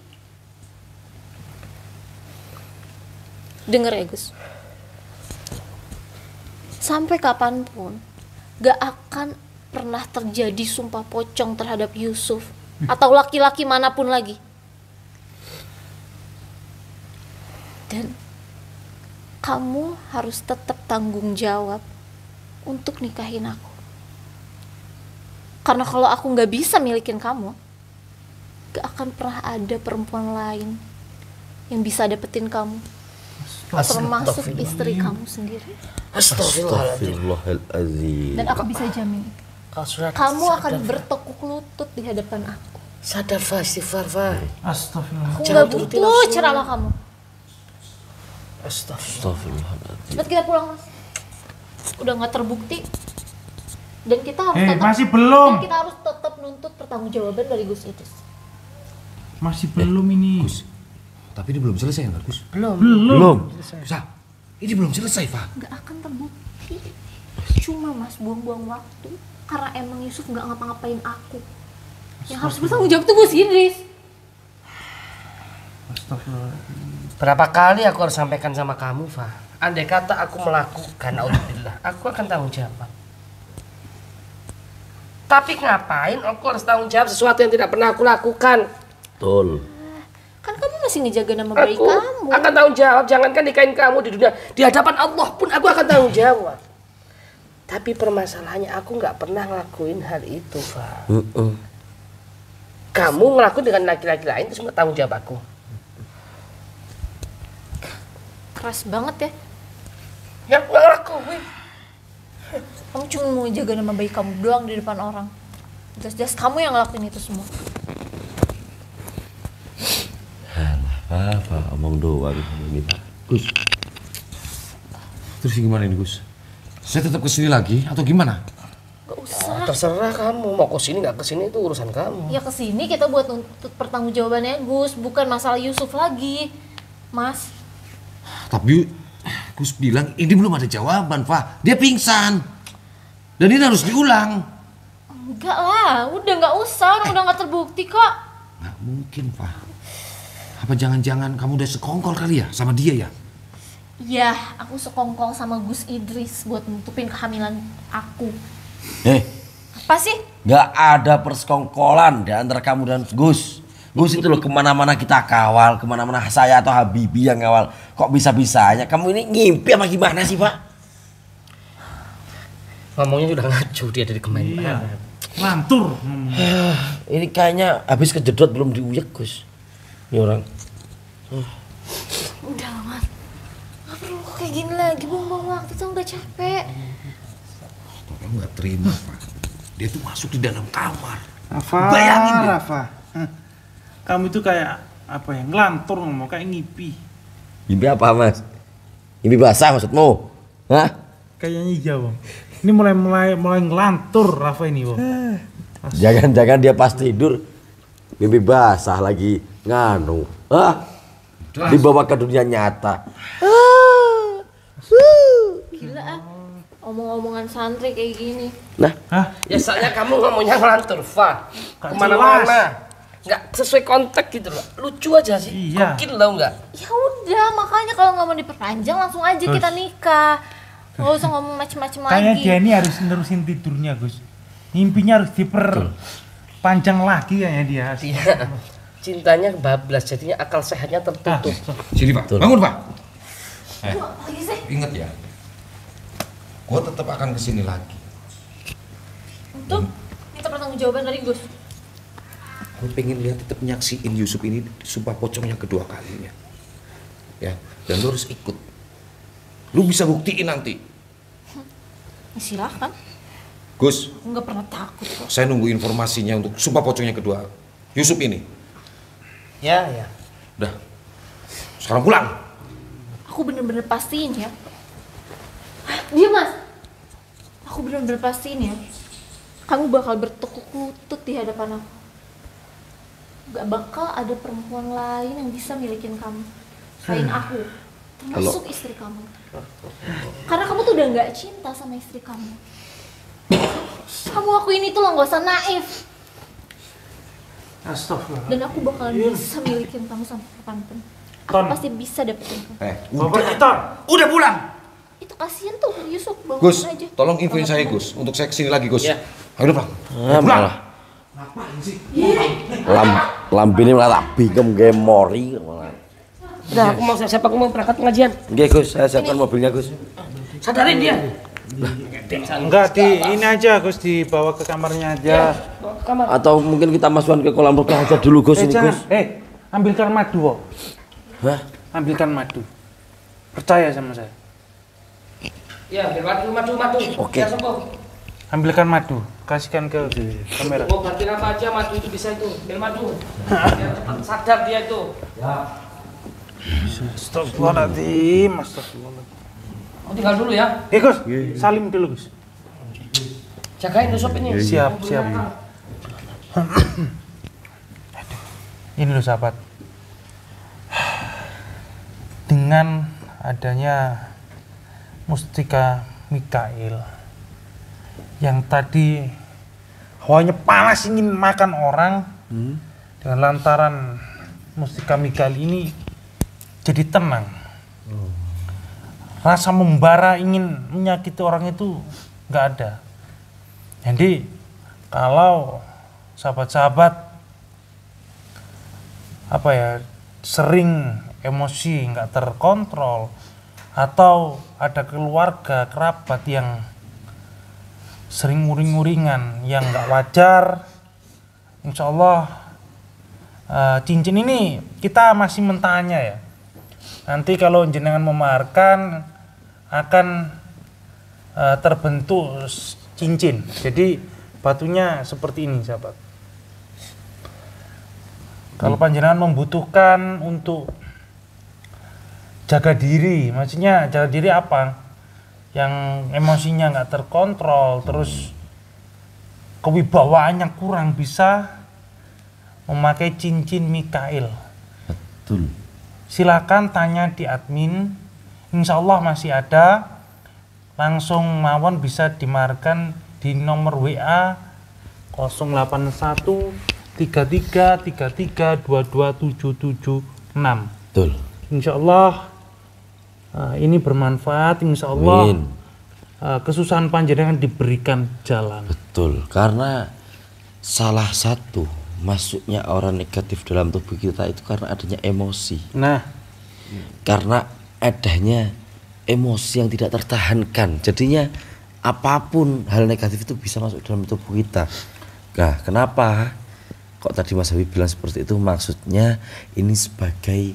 Dengar ya Gus, sampai kapanpun gak akan pernah terjadi sumpah pocong terhadap Yusuf atau laki-laki manapun lagi. Dan kamu harus tetap tanggung jawab untuk nikahin aku. Karena kalau aku gak bisa milikin kamu, gak akan pernah ada perempuan lain yang bisa dapetin kamu, termasuk istri kamu sendiri. Astagfirullahaladzim. Dan aku bisa jamin, kamu akan bertekuk lutut di hadapan aku. Sadar Fah, istighfar Fah. Astagfirullah. Aku gak butuh ceramah kamu. Astagfirullahaladzim. Cepat kita pulang Mas, udah gak terbukti. Dan kita harus masih belum. Dan kita harus tetap nuntut pertanggungjawaban dari Gus Idris. Masih belum ini. Gus, tapi ini belum selesai kan Gus? Belum. Gus, ini belum selesai Fah. Gak akan terbukti. Cuma Mas buang-buang waktu karena emang Yusuf gak ngapa-ngapain aku. Yang harus bertanggung jawab tuh Gus Idris. Astagfirullahaladzim. Berapa kali aku harus sampaikan sama kamu, Fah? Andai kata aku melakukan, alhamdulillah, aku akan tanggung jawab. Tapi ngapain aku harus tanggung jawab sesuatu yang tidak pernah aku lakukan? Betul. Kan kamu masih ngejaga nama baik Aku kamu. akan tanggung jawab, jangankan nikahin kamu di dunia, di hadapan Allah pun aku akan tanggung jawab. Tapi permasalahannya aku nggak pernah ngelakuin hal itu, Fah. Kamu ngelakuin dengan laki-laki lain, terus nggak tanggung jawab aku. Keras banget ya. Ya aku nggak ngelakuin. Kamu cuma mau jaga nama baik kamu doang di depan orang. Jelas-jelas kamu yang ngelakuin itu semua. Apa omong doang ini Pak. Gus, terus gimana ini Gus? Saya tetap kesini lagi atau gimana? Gak usah. Terserah kamu mau kesini nggak kesini itu urusan kamu. Ya kesini kita buat nuntut pertanggungjawabannya Gus, bukan masalah Yusuf lagi, Mas. Tapi Gus bilang ini belum ada jawaban, Fah. Dia pingsan. Dan ini harus diulang. Enggak lah, udah nggak usah, udah nggak terbukti kok. Nggak mungkin, Fah. Apa jangan-jangan kamu udah sekongkol kali ya sama dia ya? Iya, aku sekongkol sama Gus Idris buat nutupin kehamilan aku. Apa sih? Gak ada persekongkolan di antara kamu dan Gus. Gus itu loh kemana-mana kita kawal, kemana-mana saya atau Habibi yang ngawal. Kok bisa-bisanya kamu ini ngimpi apa gimana sih Pak? Ngomongnya udah ngacu dia dari kemarin. Iya. Lantur. Ini kayaknya habis kejedot belum diuyek Gus. Ini orang. Udah lah Mas, gak perlu kayak gini lagi, buang-buang waktu tuh udah capek. Kamu nggak terima, Fah. Dia tuh masuk di dalam kamar. Rafa, Bayangin deh. Rafa. Kamu itu kayak apa ya? Ngelantur ngomong kayak ngipi. Mimpi apa Mas? Mimpi basah maksudmu? Hah? Kayaknya iya, Bang. Ini mulai ngelantur Rafa ini, Bang. Jangan-jangan dia pas tidur mimpi basah lagi nganu. Hah? Dibawa ke dunia nyata. Gila ah, omong-omongan santri kayak gini. Nah, Ya soalnya kamu ngomongnya ngelantur, Fah. Gak Kemana-mana. nggak sesuai konteks gitu loh. Lucu aja sih. Iya. Mungkin lo nggak. Ya udah, makanya kalau nggak mau diperpanjang langsung aja kita nikah. Nggak usah ngomong macem-macem Kayak lagi. dia ini harus nerusin tidurnya, Gus. Mimpinya harus diperpanjang lagi kayaknya dia. Iya. Cintanya bablas, jadinya akal sehatnya tertutup. Sini Pak, bangun Pak. Lagi sih. Ingat ya, gue tetap akan kesini lagi. Untuk minta pertanggungjawaban dari Gus. Gue pengen lihat tetap nyaksiin Yusuf ini sumpah pocong yang kedua kalinya. Ya, dan lu harus ikut. Lu bisa buktiin nanti. Ya, silahkan. Gus, Nggak pernah takut kok. saya nunggu informasinya untuk sumpah pocong yang kedua Yusuf ini. Ya, ya. Udah, sekarang pulang. Aku bener-bener pastiin ya. Dia Mas. Aku bener-bener pastiin ya. Kamu bakal bertekuk lutut di hadapan aku. Gak bakal ada perempuan lain yang bisa milikin kamu selain aku, termasuk istri kamu. Karena kamu tuh udah gak cinta sama istri kamu. Kamu akuin itu loh, gak usah naif. Astagfirullah. Dan aku bakalan bisa milikin kamu sampai kapanpun. Aku pasti bisa dapetin kamu. Udah pulang. Itu kasihan tuh Yusuf, bangun Gus, aja. tolong infoin saya Gus, untuk saya kesini lagi Gus. Ya. Ayo pulang. Pulang. Lambene malah tak bingkem ge mori. Udah, aku mau siap-siap, aku mau berangkat pengajian. Nggih Gus, saya siapkan mobilnya Gus. Sadarin dia. Enggak, ini aja Gus, dibawa ke kamarnya aja. Kamar. Atau mungkin kita masukkan ke kolam rupiah aja dulu Gus ini Jangan. Gus. Ambilkan madu kok. Hah? Ambilkan madu. Percaya sama saya. Ya, biar madu. Oke. Biar sembuh. Ambilkan madu, kasihkan ke kamera. Mau ganti apa aja madu itu bisa itu. Biar madu. Biar cepat sadar dia itu. Astagfirullahaladzim, astagfirullahaladzim. Mau tinggal dulu ya. Gus, salim dulu Gus. Jagain Yusuf ini. Siap. Ini loh sahabat. Dengan adanya mustika Mikail yang tadi hawanya panas ingin makan orang, dengan lantaran mustika Mikail ini jadi tenang. Rasa membara ingin menyakiti orang itu nggak ada. Jadi kalau sahabat-sahabat sering emosi nggak terkontrol atau ada keluarga kerabat yang sering nguring-nguringan yang nggak wajar, insya Allah cincin ini kita masih mentanya ya. Nanti kalau jenengan memaharkan akan terbentuk cincin. Jadi batunya seperti ini sahabat. Kalau panjenengan membutuhkan untuk jaga diri, maksudnya jaga diri apa? Yang emosinya nggak terkontrol, terus kewibawaannya kurang, bisa memakai cincin Mikail. Betul. Silakan tanya di admin, insya Allah masih ada. Langsung mawon bisa dimarkan di nomor WA 081 33 22776. Betul. Insya Allah ini bermanfaat, insya Allah kesusahan panjenengan diberikan jalan. Betul, karena salah satu masuknya orang negatif dalam tubuh kita itu karena adanya emosi. Nah, karena adanya emosi yang tidak tertahankan, jadinya apapun hal negatif itu bisa masuk dalam tubuh kita. Nah, kenapa kok tadi Mas Habib bilang seperti itu? Maksudnya ini sebagai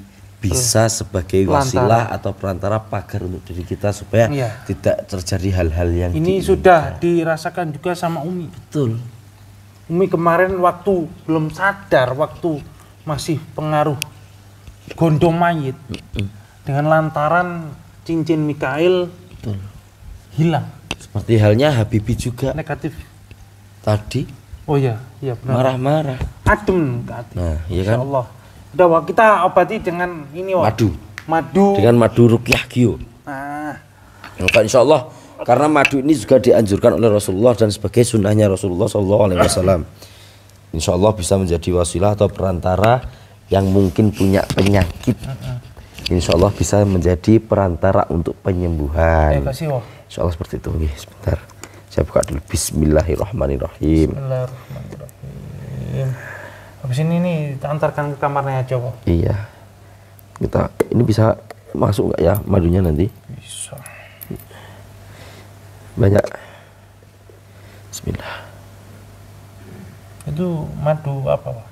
sebagai wasilah atau perantara pagar untuk diri kita supaya tidak terjadi hal-hal yang ini sudah dirasakan juga sama Umi. Betul. Umi kemarin waktu belum sadar, waktu masih pengaruh gondong mayit, dengan lantaran cincin Mikail hilang. Seperti halnya Habibie juga negatif tadi. Oh iya benar. Marah-marah. Adem ke hati. Nah, iya kan? Insya Allah. Udah kita obati dengan ini madu. Dengan madu ruqyah Gio. Nah, maka insya Allah, karena madu ini juga dianjurkan oleh Rasulullah dan sebagai sunnahnya Rasulullah SAW. insya Allah bisa menjadi wasilah atau perantara yang mungkin punya penyakit. Insya Allah bisa menjadi perantara untuk penyembuhan. Kasih wah. Insya Allah seperti itu. Nih, sebentar. Saya buka dulu. Bismillahirrahmanirrahim. Bismillahirrahmanirrahim. Habis ini nih kita antarkan ke kamarnya aja kok. Iya. Ini bisa masuk nggak ya madunya nanti? Bisa. Banyak. Bismillah. Itu madu apa, Pak?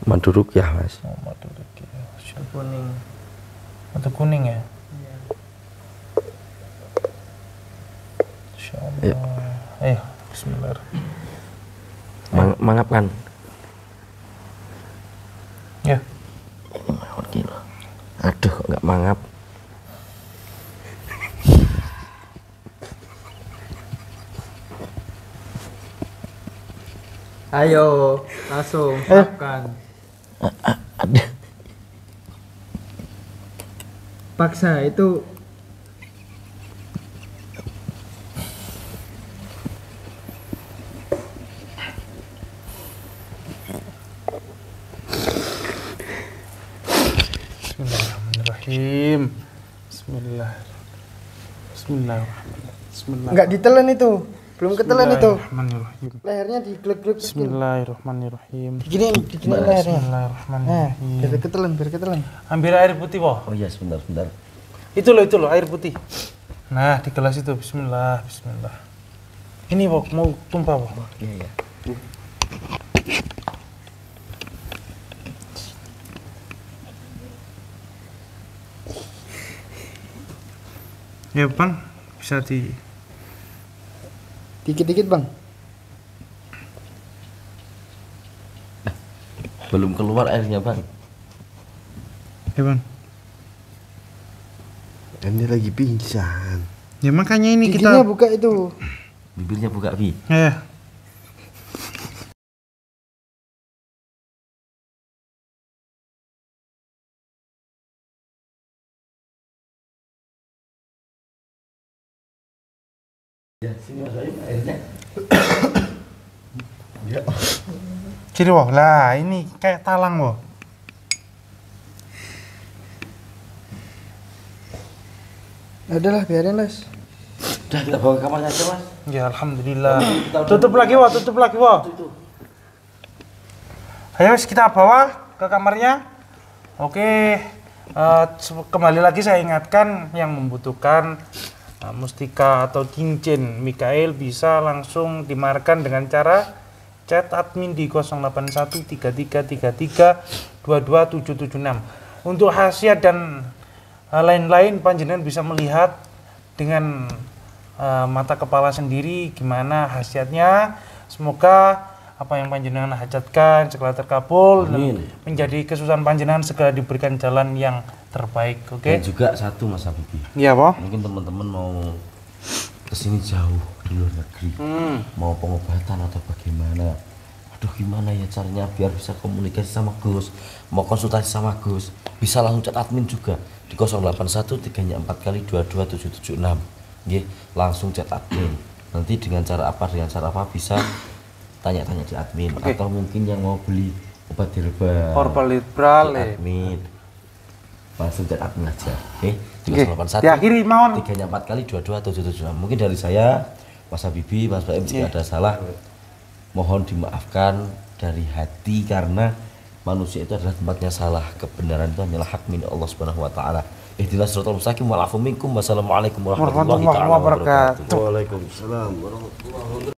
Madu rukyah, Mas. Oh, madu rukyah. Kuning. Madu kuning ya? Iya. Insyaallah. Ayo, bismillahirrahmanirrahim. Mangapkan. Ya. Aduh, kok nggak mangap. Ayo, langsung makan. Paksa itu. Bismillahirrahmanirrahim. Bismillahirrahmanirrahim. Enggak ditelan itu. Belum ketelan itu. Bismillahirrahmanirrahim. Lehernya diglek-glek. Bismillahirrahmanirrahim. Diginiin lehernya. Bismillahirrahmanirrahim. Biar ketelan. Ambil air putih, Wah. Oh iya, sebentar. Itu loh air putih. Nah, di gelas itu. Bismillah. Ini, Wah, mau tumpah, Wah. Iya. Ya, Bang. Bisa Dikit-dikit, Bang. Belum keluar airnya, Bang. Ya, Bang. Ini lagi pingsan. Ya makanya ini Giginya kita buka itu. Bibirnya buka, Bi. Ya. Ya, sini Mas Bayu airnya. Ya. Ciri, Wah. Lah, ini kayak talang, Wah. Adalah biarin, Les. Udah kita bawa ke kamarnya aja, Mas. Ya, alhamdulillah. Tutup lagi, Wah. Ayo, kita bawa ke kamarnya. Oke. Kembali lagi saya ingatkan yang membutuhkan mustika atau cincin Mikael bisa langsung dimarkan dengan cara chat admin di 081333322776. Untuk khasiat dan lain-lain panjenengan bisa melihat dengan mata kepala sendiri gimana khasiatnya. Semoga apa yang panjenengan hajatkan segala terkabul dan menjadi kesusahan panjenengan segera diberikan jalan yang terbaik. Oke. Dan juga satu, Mas Habibi. Iya, Pak. Mungkin teman-teman mau kesini jauh di luar negeri, mau pengobatan atau bagaimana. Aduh, gimana ya caranya biar bisa komunikasi sama Gus, mau konsultasi sama Gus, bisa langsung chat admin juga di 081344 Nggih, langsung chat admin. Nanti dengan cara apa bisa tanya-tanya di admin. Atau mungkin yang mau beli obat herbal admin, langsung chat admin aja. Oke, 0813 diakhiri mawon 34 Mungkin dari saya, Mas Habibi, Mas Baim, jika ada salah mohon dimaafkan dari hati, karena manusia itu adalah tempatnya salah. Kebenaran itu hanyalah hak milik Allah Subhanahu wa taala. Ihdinas siratal mustaqim wal afu minkum. Wassalamualaikum warahmatullahi wabarakatuh. Waalaikumsalam warahmatullahi wabarakatuh.